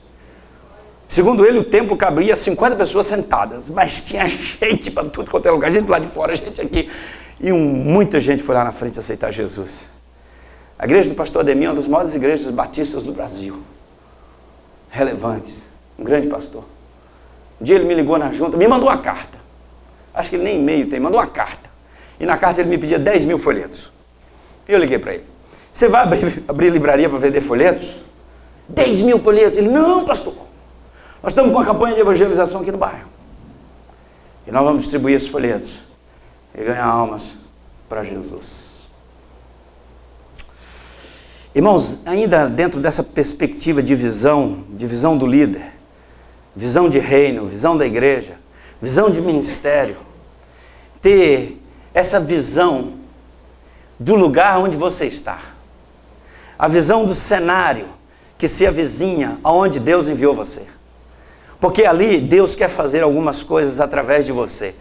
Segundo ele, o templo cabia 50 pessoas sentadas, mas tinha gente para tudo quanto é lugar, gente lá de fora, gente aqui. E muita gente foi lá na frente aceitar Jesus. A igreja do pastor Ademir é uma das maiores igrejas batistas do Brasil. Relevantes, um grande pastor. Um dia ele me ligou na junta, me mandou uma carta. Acho que ele nem e-mail tem, mandou uma carta. E na carta ele me pedia 10 mil folhetos. Eu liguei para ele: você vai abrir livraria para vender folhetos? 10 mil folhetos? Ele: não, pastor. Nós estamos com uma campanha de evangelização aqui no bairro. E nós vamos distribuir esses folhetos e ganhar almas para Jesus. Irmãos, ainda dentro dessa perspectiva de visão do líder, visão de reino, visão da igreja, visão de ministério, ter essa visão do lugar onde você está, a visão do cenário que se avizinha aonde Deus enviou você, porque ali Deus quer fazer algumas coisas através de você,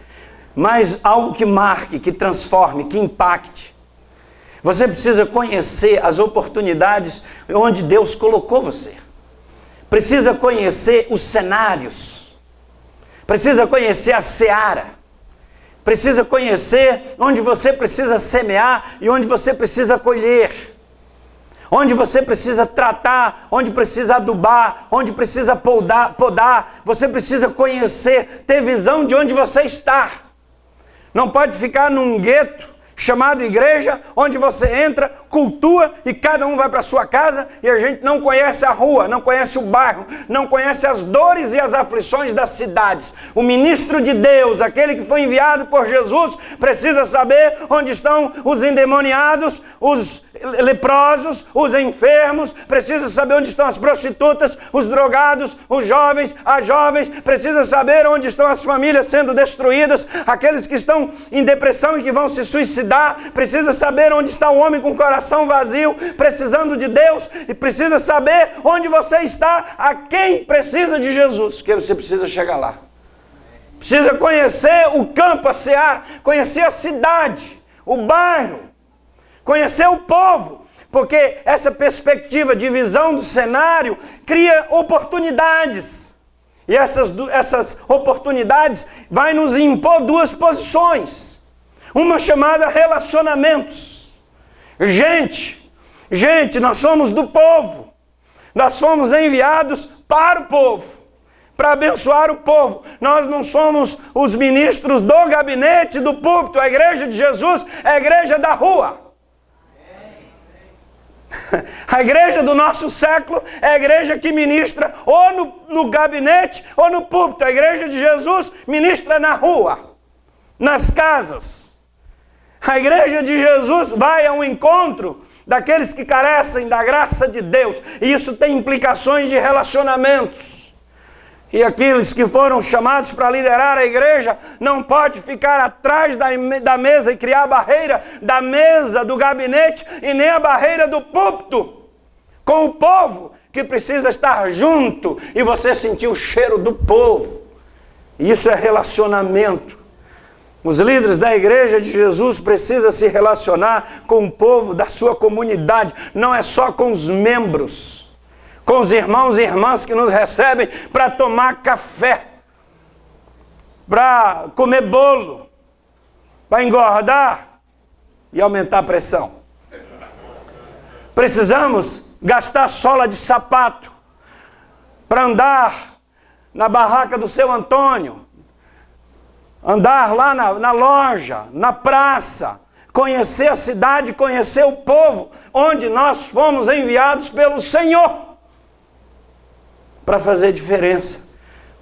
mas algo que marque, que transforme, que impacte. Você precisa conhecer as oportunidades onde Deus colocou você. Precisa conhecer os cenários. Precisa conhecer a seara. Precisa conhecer onde você precisa semear e onde você precisa colher. Onde você precisa tratar, onde precisa adubar, onde precisa podar. Você precisa conhecer, ter visão de onde você está. Não pode ficar num gueto chamado igreja, onde você entra, cultua e cada um vai para sua casa e a gente não conhece a rua, não conhece o bairro, não conhece as dores e as aflições das cidades. O ministro de Deus, aquele que foi enviado por Jesus, precisa saber onde estão os endemoniados, os leprosos, os enfermos, precisa saber onde estão as prostitutas, os drogados, os jovens, as jovens, precisa saber onde estão as famílias sendo destruídas, aqueles que estão em depressão e que vão se suicidar, precisa saber onde está o homem com o coração vazio, precisando de Deus, e precisa saber onde você está, a quem precisa de Jesus, porque você precisa chegar lá. precisa conhecer o campo, a seara, conhecer a cidade, o bairro, conhecer o povo, porque essa perspectiva de visão do cenário cria oportunidades. E essas oportunidades vai nos impor duas posições. Uma chamada relacionamentos. Gente, nós somos do povo. Nós fomos enviados para o povo, para abençoar o povo. Nós não somos os ministros do gabinete, do púlpito. A igreja de Jesus é a igreja da rua. A igreja do nosso século é a igreja que ministra ou no gabinete ou no púlpito. A igreja de Jesus ministra na rua, nas casas. A igreja de Jesus vai ao encontro daqueles que carecem da graça de Deus. E isso tem implicações de relacionamentos. E aqueles que foram chamados para liderar a igreja não pode ficar atrás da mesa e criar a barreira da mesa, do gabinete, e nem a barreira do púlpito com o povo que precisa estar junto e você sentir o cheiro do povo. E isso é relacionamento. Os líderes da igreja de Jesus precisam se relacionar com o povo da sua comunidade, não é só com os membros, com os irmãos e irmãs que nos recebem para tomar café, para comer bolo, para engordar e aumentar a pressão. Precisamos gastar sola de sapato para andar na barraca do seu Antônio, andar lá na loja, na praça, conhecer a cidade, conhecer o povo, onde nós fomos enviados pelo Senhor para fazer diferença,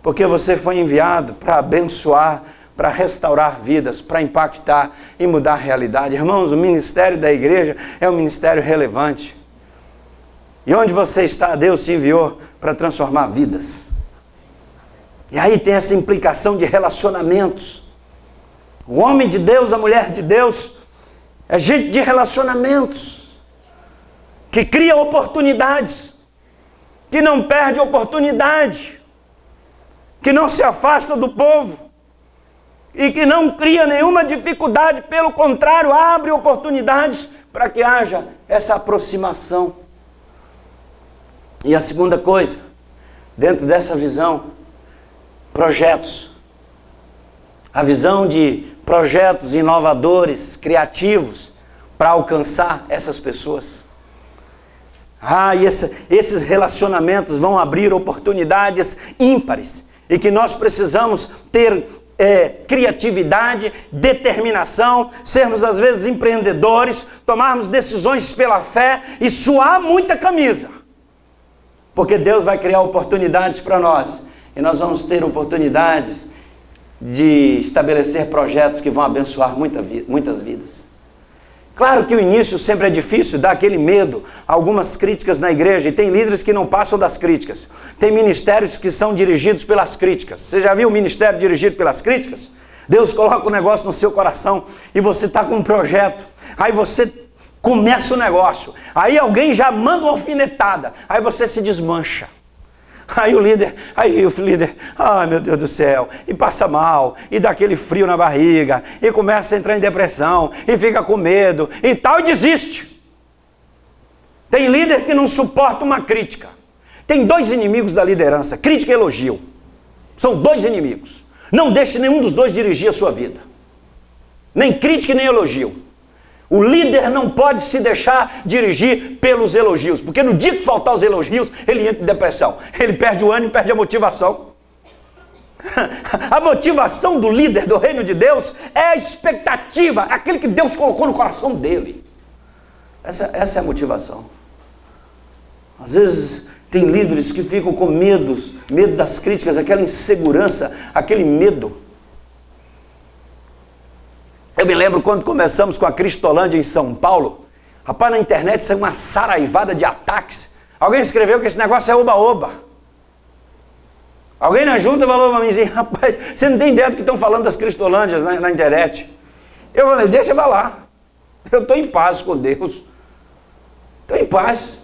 porque você foi enviado para abençoar, para restaurar vidas, para impactar e mudar a realidade. Irmãos, o ministério da igreja é um ministério relevante. E onde você está, Deus te enviou para transformar vidas. E aí tem essa implicação de relacionamentos. O homem de Deus, a mulher de Deus, é gente de relacionamentos, que cria oportunidades, que não perde oportunidade, que não se afasta do povo e que não cria nenhuma dificuldade, pelo contrário, abre oportunidades para que haja essa aproximação. E a segunda coisa, dentro dessa visão, projetos. A visão de projetos inovadores, criativos, para alcançar essas pessoas. E esses relacionamentos vão abrir oportunidades ímpares e que nós precisamos ter criatividade, determinação, sermos às vezes empreendedores, tomarmos decisões pela fé e suar muita camisa, porque Deus vai criar oportunidades para nós e nós vamos ter oportunidades de estabelecer projetos que vão abençoar muitas vidas. Claro que o início sempre é difícil, dá aquele medo, algumas críticas na igreja, e tem líderes que não passam das críticas. Tem ministérios que são dirigidos pelas críticas. Você já viu um ministério dirigido pelas críticas? Deus coloca um negócio no seu coração e você está com um projeto. Aí você começa o negócio. Aí alguém já manda uma alfinetada. Aí você se desmancha. Aí o líder, ai meu Deus do céu, e passa mal, e dá aquele frio na barriga, e começa a entrar em depressão, e fica com medo, e tal, e desiste. Tem líder que não suporta uma crítica. Tem dois inimigos da liderança, crítica e elogio. São dois inimigos. Não deixe nenhum dos dois dirigir a sua vida. Nem crítica e nem elogio. O líder não pode se deixar dirigir pelos elogios, porque no dia que faltar os elogios, ele entra em depressão. Ele perde o ânimo, perde a motivação. A motivação do líder do reino de Deus é a expectativa, aquele que Deus colocou no coração dele. Essa é a motivação. Às vezes tem líderes que ficam com medo das críticas, aquela insegurança, aquele medo. Eu me lembro quando começamos com a Cristolândia em São Paulo, rapaz, na internet saiu uma saraivada de ataques. Alguém escreveu que esse negócio é oba-oba. Alguém na junta falou para mim assim, rapaz, você não tem ideia do que estão falando das Cristolândias na internet. Eu falei, deixa eu lá. Eu estou em paz com Deus. Estou em paz.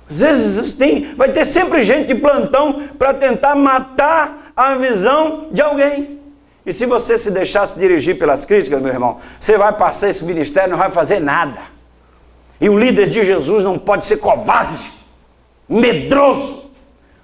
Às vezes vai ter sempre gente de plantão para tentar matar a visão de alguém. E se você se deixar se dirigir pelas críticas, meu irmão, você vai passar esse ministério e não vai fazer nada. E o líder de Jesus não pode ser covarde, medroso.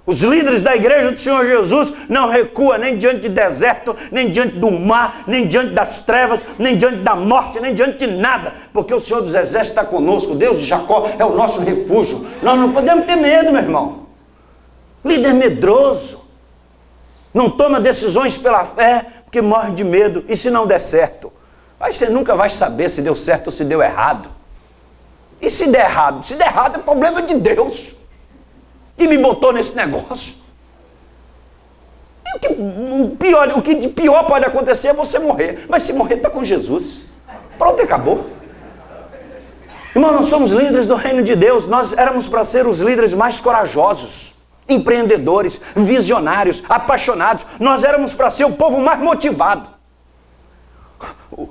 Os líderes da igreja do Senhor Jesus não recuam nem diante de deserto, nem diante do mar, nem diante das trevas, nem diante da morte, nem diante de nada. Porque o Senhor dos Exércitos está conosco, o Deus de Jacó é o nosso refúgio. Nós não podemos ter medo, meu irmão. Líder medroso. Não toma decisões pela fé, porque morre de medo. E se não der certo? Aí você nunca vai saber se deu certo ou se deu errado. E se der errado? Se der errado é problema de Deus. E me botou nesse negócio. E o que de pior pode acontecer é você morrer. Mas se morrer, está com Jesus. Pronto, acabou. Irmão, nós somos líderes do reino de Deus. Nós éramos para ser os líderes mais corajosos, empreendedores, visionários, apaixonados. Nós éramos para ser o povo mais motivado.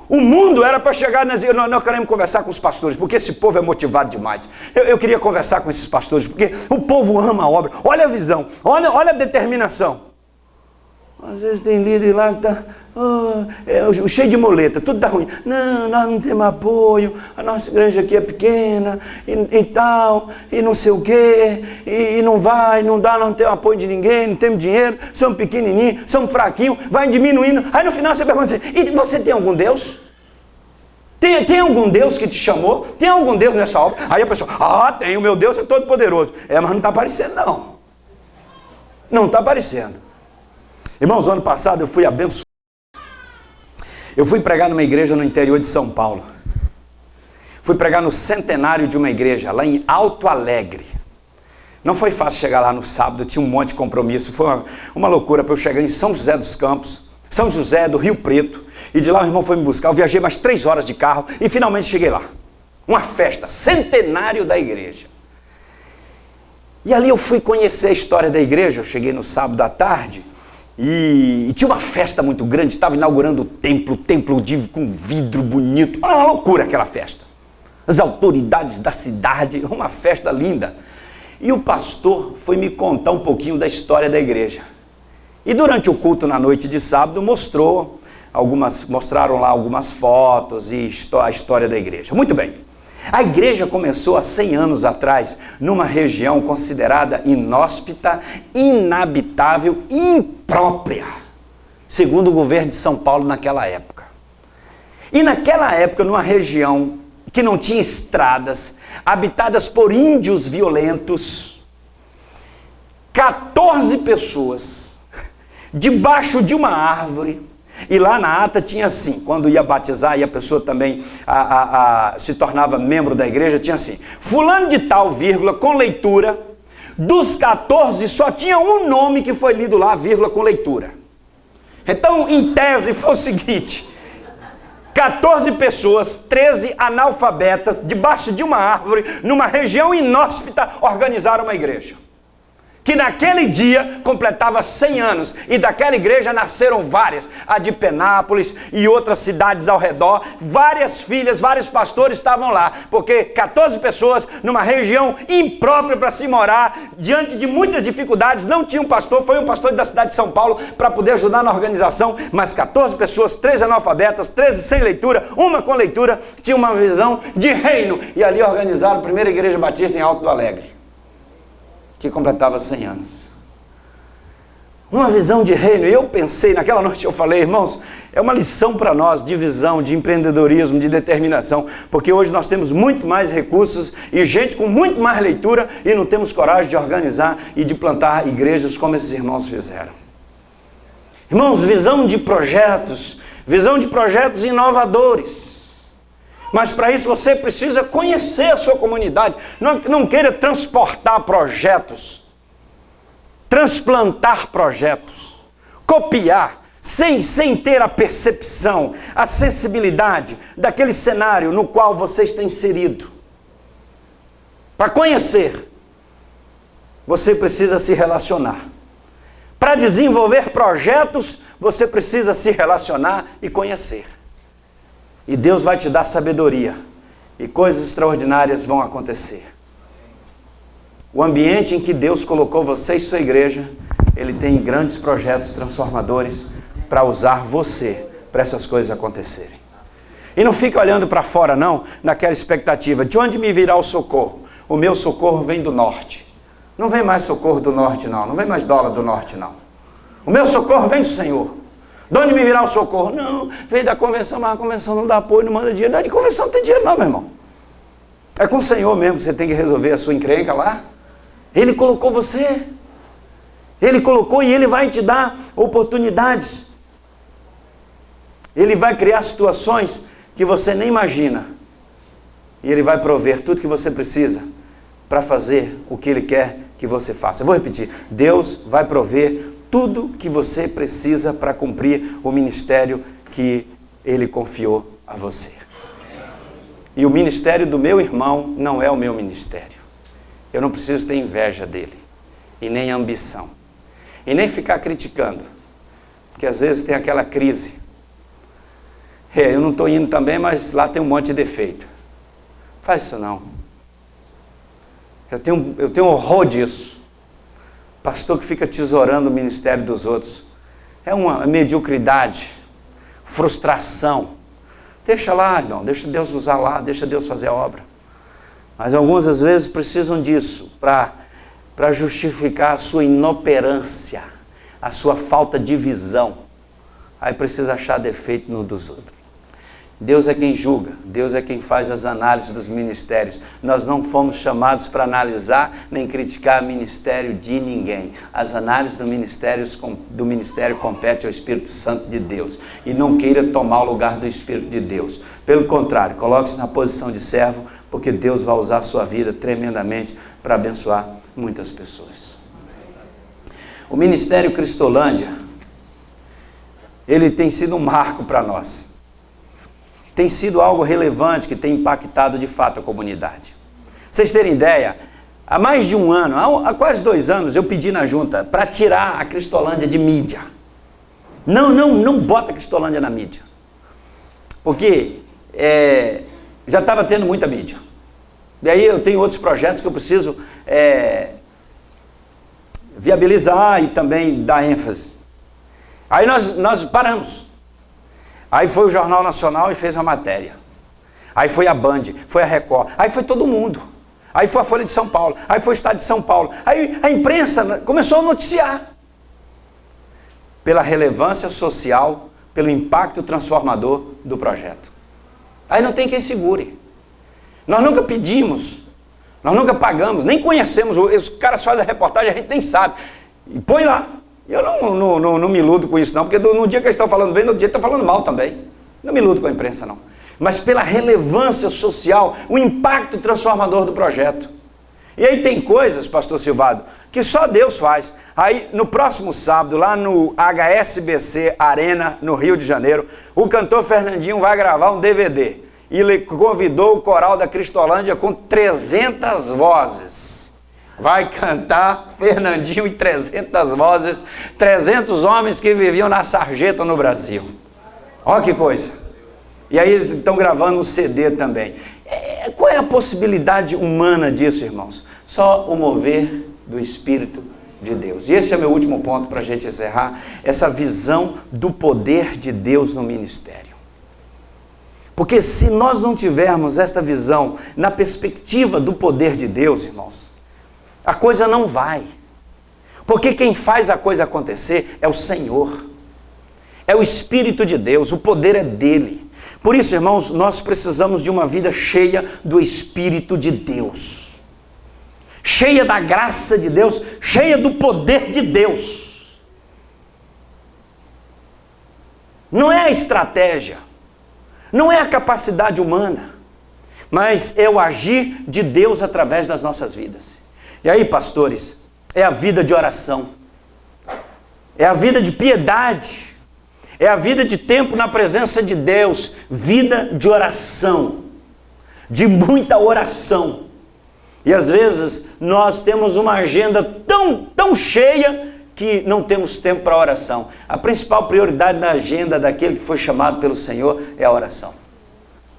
O mundo era para chegar nós queremos conversar com os pastores, porque esse povo é motivado demais. Eu queria conversar com esses pastores, porque o povo ama a obra. Olha a visão, olha a determinação. Às vezes tem líder lá que está cheio de muleta, tudo está ruim. Não, nós não temos apoio, a nossa igreja aqui é pequena e tal, e não sei o quê, e não vai, não dá, não tem apoio de ninguém, não temos dinheiro, somos pequenininhos, somos fraquinhos, vai diminuindo. Aí no final você pergunta assim, e você tem algum Deus? Tem algum Deus que te chamou? Tem algum Deus nessa obra? Aí a pessoa, tem, o meu Deus é todo poderoso. Mas não está aparecendo não. Não está aparecendo. Irmãos, ano passado eu fui abençoado. Eu fui pregar numa igreja no interior de São Paulo. Fui pregar no centenário de uma igreja, lá em Alto Alegre. Não foi fácil chegar lá no sábado, tinha um monte de compromisso. Foi uma loucura para eu chegar em São José dos Campos, São José do Rio Preto. E de lá o irmão foi me buscar. Eu viajei mais 3 horas de carro e finalmente cheguei lá. Uma festa, centenário da igreja. E ali eu fui conhecer a história da igreja. Eu cheguei no sábado à tarde. E tinha uma festa muito grande, estava inaugurando o templo com vidro bonito. Olha, uma loucura aquela festa. As autoridades da cidade, uma festa linda. E o pastor foi me contar um pouquinho da história da igreja. E durante o culto na noite de sábado mostraram lá algumas fotos e a história da igreja. Muito bem. A igreja começou há 100 anos atrás, numa região considerada inóspita, inabitável e imprópria, segundo o governo de São Paulo naquela época. E naquela época, numa região que não tinha estradas, habitadas por índios violentos, 14 pessoas, debaixo de uma árvore. E lá na ata tinha assim, quando ia batizar e a pessoa também se tornava membro da igreja, tinha assim, fulano de tal, vírgula, com leitura, dos 14 só tinha um nome que foi lido lá, vírgula, com leitura. Então, em tese, foi o seguinte, 14 pessoas, 13 analfabetas, debaixo de uma árvore, numa região inóspita, organizaram uma igreja. Que naquele dia completava 100 anos, e daquela igreja nasceram várias, a de Penápolis e outras cidades ao redor, várias filhas, vários pastores estavam lá, porque 14 pessoas numa região imprópria para se morar, diante de muitas dificuldades, não tinha um pastor, foi um pastor da cidade de São Paulo para poder ajudar na organização, mas 14 pessoas, 13 analfabetas, 13 sem leitura, uma com leitura, tinha uma visão de reino, e ali organizaram a primeira igreja batista em Alto Alegre, que completava 100 anos. Uma visão de reino. E eu pensei, naquela noite eu falei, irmãos, é uma lição para nós de visão, de empreendedorismo, de determinação, porque hoje nós temos muito mais recursos e gente com muito mais leitura e não temos coragem de organizar e de plantar igrejas como esses irmãos fizeram. Irmãos, visão de projetos inovadores. Mas para isso você precisa conhecer a sua comunidade. Não queira transportar projetos, transplantar projetos, copiar, sem ter a percepção, a sensibilidade daquele cenário no qual você está inserido. Para conhecer, você precisa se relacionar. Para desenvolver projetos, você precisa se relacionar e conhecer. E Deus vai te dar sabedoria. E coisas extraordinárias vão acontecer. O ambiente em que Deus colocou você e sua igreja Ele tem grandes projetos transformadores para usar você, para essas coisas acontecerem. E não fica olhando para fora não, naquela expectativa, de onde me virá o socorro? O meu socorro vem do norte. Não vem mais socorro do norte não, não vem mais dólar do norte não. O meu socorro vem do Senhor. De onde me virá o socorro? Não, veio da convenção, mas a convenção não dá apoio, não manda dinheiro. Não é de convenção, não tem dinheiro não, meu irmão. É com o Senhor mesmo que você tem que resolver a sua encrenca lá. Ele colocou você. Ele colocou e Ele vai te dar oportunidades. Ele vai criar situações que você nem imagina. E Ele vai prover tudo que você precisa para fazer o que Ele quer que você faça. Eu vou repetir. Deus vai prover tudo que você precisa para cumprir o ministério que Ele confiou a você. E o ministério do meu irmão não é o meu ministério. Eu não preciso ter inveja dele. E nem ambição. E nem ficar criticando. Porque às vezes tem aquela crise. Eu não estou indo também, mas lá tem um monte de defeito. Faz isso não. Eu tenho horror disso. Pastor que fica tesourando o ministério dos outros. É uma mediocridade, frustração. Deixa lá, irmão, deixa Deus usar lá, deixa Deus fazer a obra. Mas alguns às vezes precisam disso para justificar a sua inoperância, a sua falta de visão. Aí precisa achar defeito no dos outros. Deus é quem julga, Deus é quem faz as análises dos ministérios. Nós não fomos chamados para analisar nem criticar o ministério de ninguém. As análises do ministério competem ao Espírito Santo de Deus. E não queira tomar o lugar do Espírito de Deus. Pelo contrário, coloque-se na posição de servo, porque Deus vai usar a sua vida tremendamente para abençoar muitas pessoas. O Ministério Cristolândia, ele tem sido um marco para nós. Tem sido algo relevante que tem impactado de fato a comunidade. Vocês terem ideia, há mais de um ano, há quase 2 anos, eu pedi na junta para tirar a Cristolândia de mídia. Não bota a Cristolândia na mídia. Porque já estava tendo muita mídia. E aí eu tenho outros projetos que eu preciso viabilizar e também dar ênfase. Aí nós paramos. Aí foi o Jornal Nacional e fez a matéria. Aí foi a Band, foi a Record, aí foi todo mundo. Aí foi a Folha de São Paulo, aí foi o Estado de São Paulo. Aí a imprensa começou a noticiar. Pela relevância social, pelo impacto transformador do projeto. Aí não tem quem segure. Nós nunca pedimos, nós nunca pagamos, nem conhecemos. Os caras fazem a reportagem, a gente nem sabe. E põe lá. Eu não me iludo com isso não, porque no dia que eles estão falando bem, no dia estão falando mal também. Não me iludo com a imprensa não. Mas pela relevância social, o impacto transformador do projeto. E aí tem coisas, pastor Silvado, que só Deus faz. Aí no próximo sábado, lá no HSBC Arena, no Rio de Janeiro, o cantor Fernandinho vai gravar um DVD. E ele convidou o coral da Cristolândia com 300 vozes. Vai cantar Fernandinho em 300 vozes, 300 homens que viviam na sarjeta no Brasil. Olha que coisa. E aí eles estão gravando um CD também. Qual é a possibilidade humana disso, irmãos? Só o mover do Espírito de Deus. E esse é o meu último ponto para a gente encerrar. Essa visão do poder de Deus no ministério. Porque se nós não tivermos esta visão na perspectiva do poder de Deus, irmãos, a coisa não vai. Porque quem faz a coisa acontecer é o Senhor. É o Espírito de Deus, o poder é dele. Por isso, irmãos, nós precisamos de uma vida cheia do Espírito de Deus. Cheia da graça de Deus, cheia do poder de Deus. Não é a estratégia, não é a capacidade humana, mas é o agir de Deus através das nossas vidas. E aí, pastores, é a vida de oração, é a vida de piedade, é a vida de tempo na presença de Deus, vida de oração, de muita oração. E às vezes nós temos uma agenda tão cheia que não temos tempo para oração. A principal prioridade na agenda daquele que foi chamado pelo Senhor é a oração.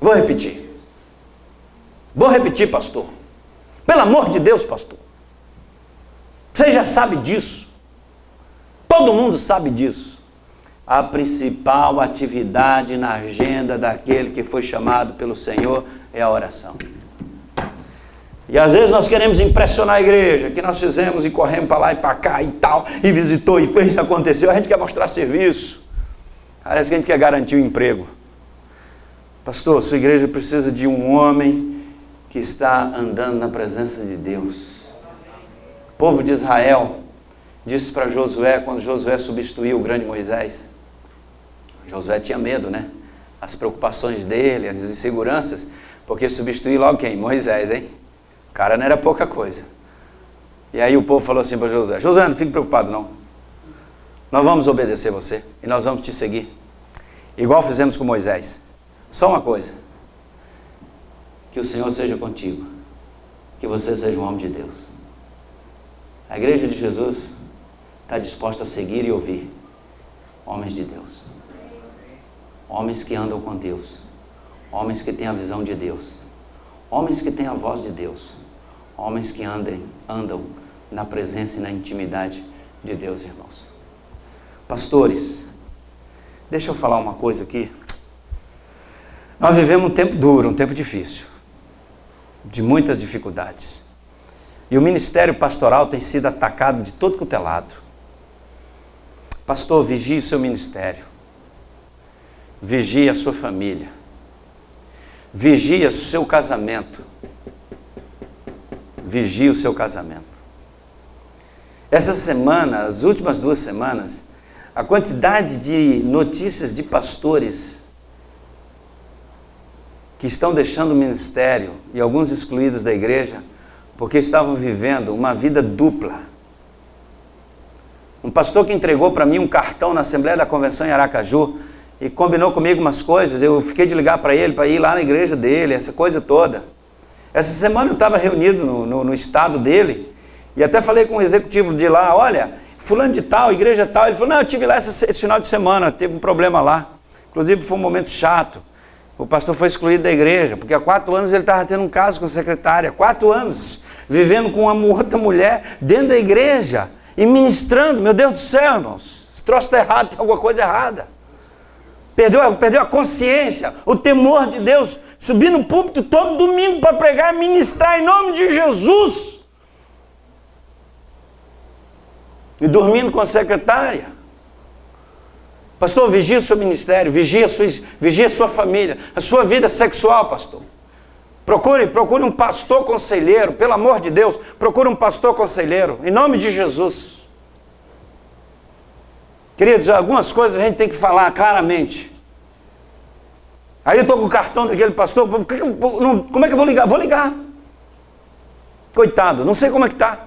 Vou repetir, pastor. Pelo amor de Deus, pastor. Você já sabe disso. Todo mundo sabe disso. A principal atividade na agenda daquele que foi chamado pelo Senhor é a oração. E às vezes nós queremos impressionar a igreja, que nós fizemos e corremos para lá e para cá e tal, e visitou e fez e aconteceu. A gente quer mostrar serviço. Parece que a gente quer garantir o emprego. Pastor, sua igreja precisa de um homem que está andando na presença de Deus. O povo de Israel disse para Josué, quando Josué substituiu o grande Moisés, Josué tinha medo, né? As preocupações dele, as inseguranças, porque substituiu logo quem? Moisés, hein? O cara não era pouca coisa. E aí o povo falou assim para Josué, Josué, não fique preocupado não. Nós vamos obedecer você e nós vamos te seguir. Igual fizemos com Moisés. Só uma coisa. Que o Senhor seja contigo. Que você seja um homem de Deus. A igreja de Jesus está disposta a seguir e ouvir homens de Deus. Homens que andam com Deus. Homens que têm a visão de Deus. Homens que têm a voz de Deus. Homens que andam na presença e na intimidade de Deus, irmãos. Pastores, deixa eu falar uma coisa aqui. Nós vivemos um tempo duro, um tempo difícil, de muitas dificuldades. E o ministério pastoral tem sido atacado de todo quanto é lado. Pastor, vigie o seu ministério. Vigie a sua família. Vigie o seu casamento. Vigie o seu casamento. Essa semana, as últimas 2 semanas, a quantidade de notícias de pastores que estão deixando o ministério e alguns excluídos da igreja porque estavam vivendo uma vida dupla. Um pastor que entregou para mim um cartão na Assembleia da Convenção em Aracaju e combinou comigo umas coisas, eu fiquei de ligar para ele, para ir lá na igreja dele, essa coisa toda. Essa semana eu estava reunido no estado dele e até falei com o executivo de lá, olha, fulano de tal, igreja tal, ele falou, não, eu estive lá esse final de semana, teve um problema lá, inclusive foi um momento chato. O pastor foi excluído da igreja, porque há 4 anos ele estava tendo um caso com a secretária. 4 anos, vivendo com uma outra mulher dentro da igreja e ministrando. Meu Deus do céu, irmãos. Esse troço está errado, tem alguma coisa errada. Perdeu a consciência, o temor de Deus. Subir no púlpito todo domingo para pregar e ministrar em nome de Jesus. E dormindo com a secretária. Pastor, vigie o seu ministério, vigie a sua família, a sua vida sexual, pastor. Procure um pastor conselheiro, pelo amor de Deus, procure um pastor conselheiro, em nome de Jesus. Queridos, algumas coisas a gente tem que falar claramente. Aí eu estou com o cartão daquele pastor, como é que eu vou ligar? Vou ligar. Coitado, não sei como é que está.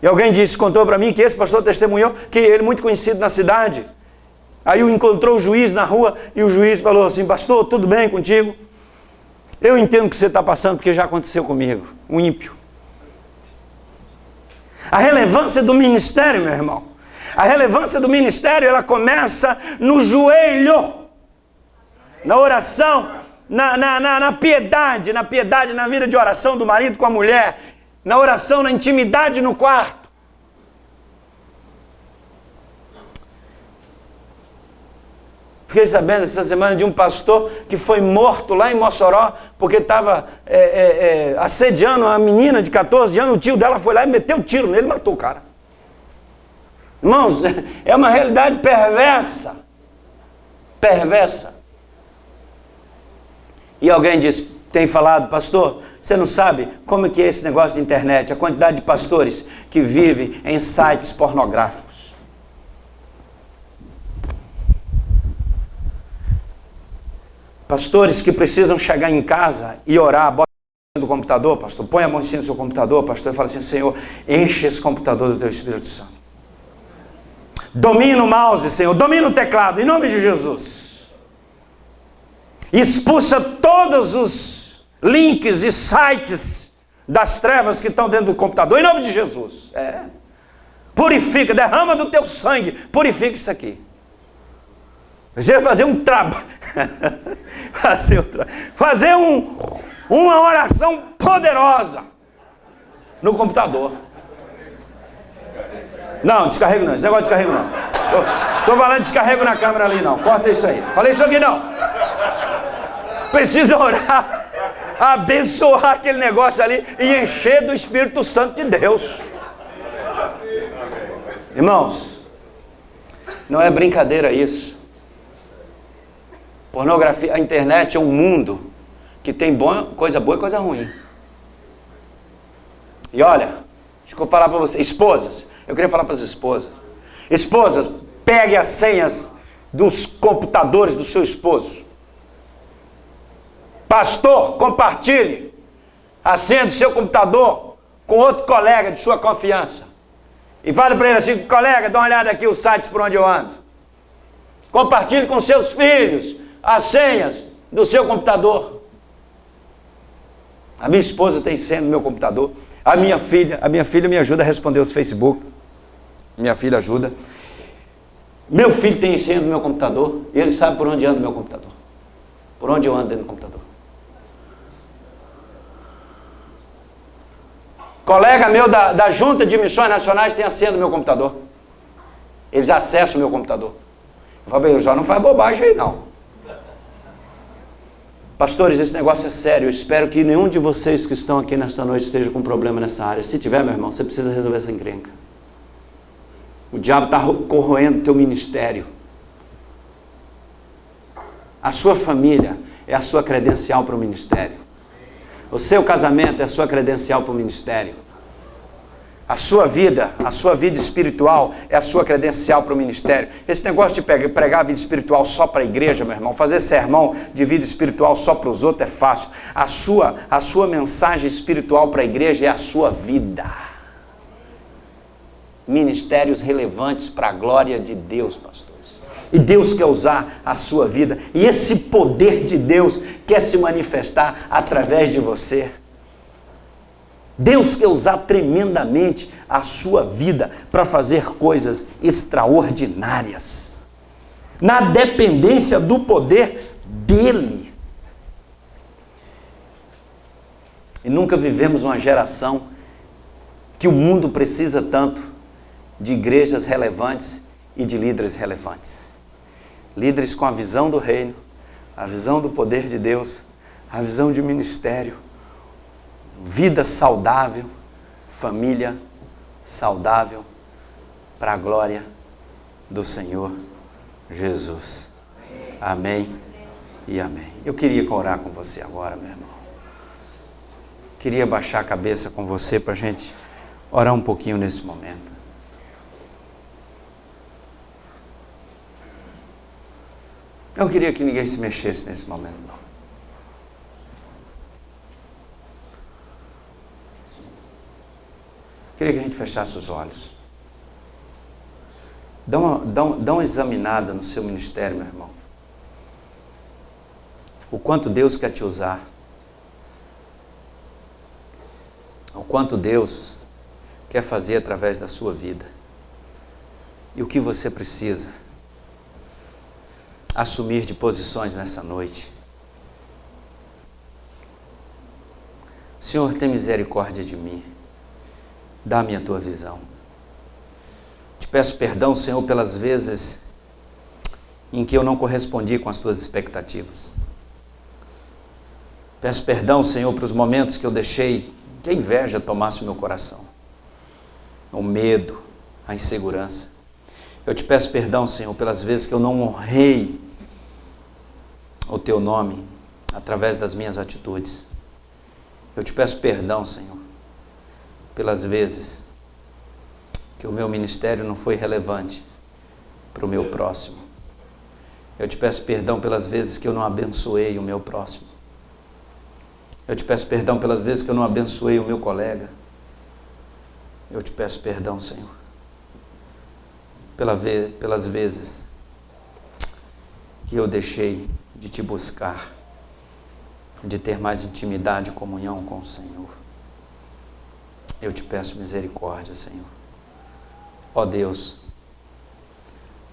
E alguém contou para mim que esse pastor testemunhou que ele é muito conhecido na cidade. Aí encontrou o juiz na rua e o juiz falou assim, pastor, tudo bem contigo? Eu entendo o que você está passando porque já aconteceu comigo, um ímpio. A relevância do ministério, meu irmão, a relevância do ministério, ela começa no joelho, na oração, na piedade, na vida de oração do marido com a mulher, na oração, na intimidade no quarto. Fiquei sabendo essa semana de um pastor que foi morto lá em Mossoró porque estava assediando uma menina de 14 anos. O tio dela foi lá e meteu um tiro nele e matou o cara. Irmãos, é uma realidade perversa. Perversa. E alguém tem falado, pastor, você não sabe como é que é esse negócio de internet, a quantidade de pastores que vivem em sites pornográficos. Pastores que precisam chegar em casa e orar, bota no computador, pastor, põe a mão em cima do seu computador, pastor, e fala assim, Senhor, enche esse computador do teu Espírito Santo. Domina o mouse, Senhor, domina o teclado, em nome de Jesus. Expulsa todos os links e sites das trevas que estão dentro do computador, em nome de Jesus. Purifica, derrama do teu sangue, purifica isso aqui. Você vai fazer um trabalho, fazer uma oração poderosa no computador. Não, descarrego não. Esse negócio de descarrego não. Tô falando de descarrego na câmera ali não. Corta isso aí. Falei isso aqui não. Precisa orar, abençoar aquele negócio ali e encher do Espírito Santo de Deus. Irmãos, não é brincadeira isso. Pornografia, a internet é um mundo que tem coisa boa e coisa ruim. E olha, deixa eu falar para vocês, esposas, eu queria falar para as esposas. Esposas, pegue as senhas dos computadores do seu esposo. Pastor, compartilhe a senha do seu computador com outro colega de sua confiança. E fale para ele assim, colega, dá uma olhada aqui os sites por onde eu ando. Compartilhe com seus filhos as senhas do seu computador. A minha esposa tem senha no meu computador. A minha filha me ajuda a responder os Facebook. Minha filha ajuda. Meu filho tem senha do meu computador. E ele sabe por onde anda o meu computador. Por onde eu ando dentro do computador. Colega meu da Junta de Missões Nacionais tem a senha do meu computador. Eles acessam o meu computador. Eu falo, só não faz bobagem aí não. Pastores, esse negócio é sério. Eu espero que nenhum de vocês que estão aqui nesta noite esteja com problema nessa área. Se tiver, meu irmão, você precisa resolver essa encrenca. O diabo está corroendo o teu ministério. A sua família é a sua credencial para o ministério. O seu casamento é a sua credencial para o ministério. A sua vida espiritual é a sua credencial para o ministério. Esse negócio de pregar a vida espiritual só para a igreja, meu irmão, fazer sermão de vida espiritual só para os outros é fácil. A sua mensagem espiritual para a igreja é a sua vida. Ministérios relevantes para a glória de Deus, pastores. E Deus quer usar a sua vida. E esse poder de Deus quer se manifestar através de você. Deus quer usar tremendamente a sua vida para fazer coisas extraordinárias. Na dependência do poder dEle. E nunca vivemos uma geração que o mundo precisa tanto de igrejas relevantes e de líderes relevantes. Líderes com a visão do reino, a visão do poder de Deus, a visão de ministério, vida saudável, família saudável, para a glória do Senhor Jesus. Amém e amém. Eu queria orar com você agora, meu irmão. Queria baixar a cabeça com você para a gente orar um pouquinho nesse momento. Eu queria que ninguém se mexesse nesse momento, não. Queria que a gente fechasse os olhos. Dá uma examinada no seu ministério, meu irmão. O quanto Deus quer te usar. O quanto Deus quer fazer através da sua vida. E o que você precisa assumir de posições nessa noite. Senhor, tem misericórdia de mim. Dá-me a tua visão. Te peço perdão, Senhor, pelas vezes em que eu não correspondi com as tuas expectativas. Peço perdão, Senhor, para os momentos que eu deixei que a inveja tomasse o meu coração. O medo, a insegurança. Eu te peço perdão, Senhor, pelas vezes que eu não honrei o teu nome através das minhas atitudes. Eu te peço perdão, Senhor, pelas vezes que o meu ministério não foi relevante para o meu próximo. Eu te peço perdão pelas vezes que eu não abençoei o meu próximo. Eu te peço perdão pelas vezes que eu não abençoei o meu colega. Eu te peço perdão, Senhor, pelas vezes que eu deixei de te buscar, de ter mais intimidade e comunhão com o Senhor. Eu te peço misericórdia, Senhor. Ó Deus,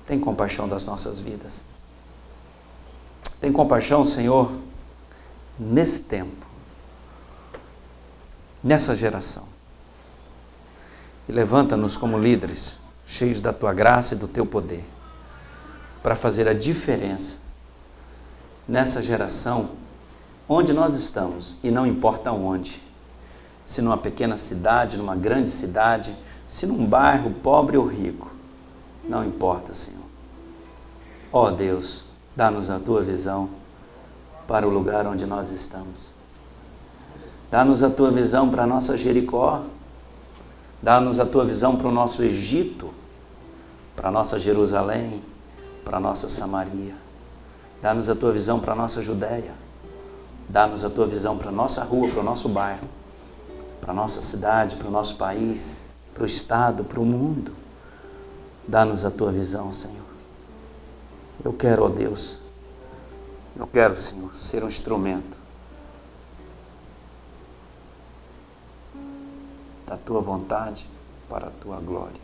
tem compaixão das nossas vidas. Tem compaixão, Senhor, nesse tempo, nessa geração. E levanta-nos como líderes, cheios da tua graça e do teu poder, para fazer a diferença nessa geração, onde nós estamos, e não importa onde, se numa pequena cidade, numa grande cidade, se num bairro pobre ou rico, não importa, Senhor. Ó Deus, dá-nos a tua visão para o lugar onde nós estamos. Dá-nos a tua visão para a nossa Jericó. Dá-nos a tua visão para o nosso Egito, para a nossa Jerusalém, para a nossa Samaria. Dá-nos a tua visão para a nossa Judéia. Dá-nos a tua visão para a nossa rua, para o nosso bairro, para a nossa cidade, para o nosso país, para o estado, para o mundo. Dá-nos a tua visão, Senhor. Eu quero, ó Deus, eu quero, Senhor, ser um instrumento da tua vontade para a tua glória.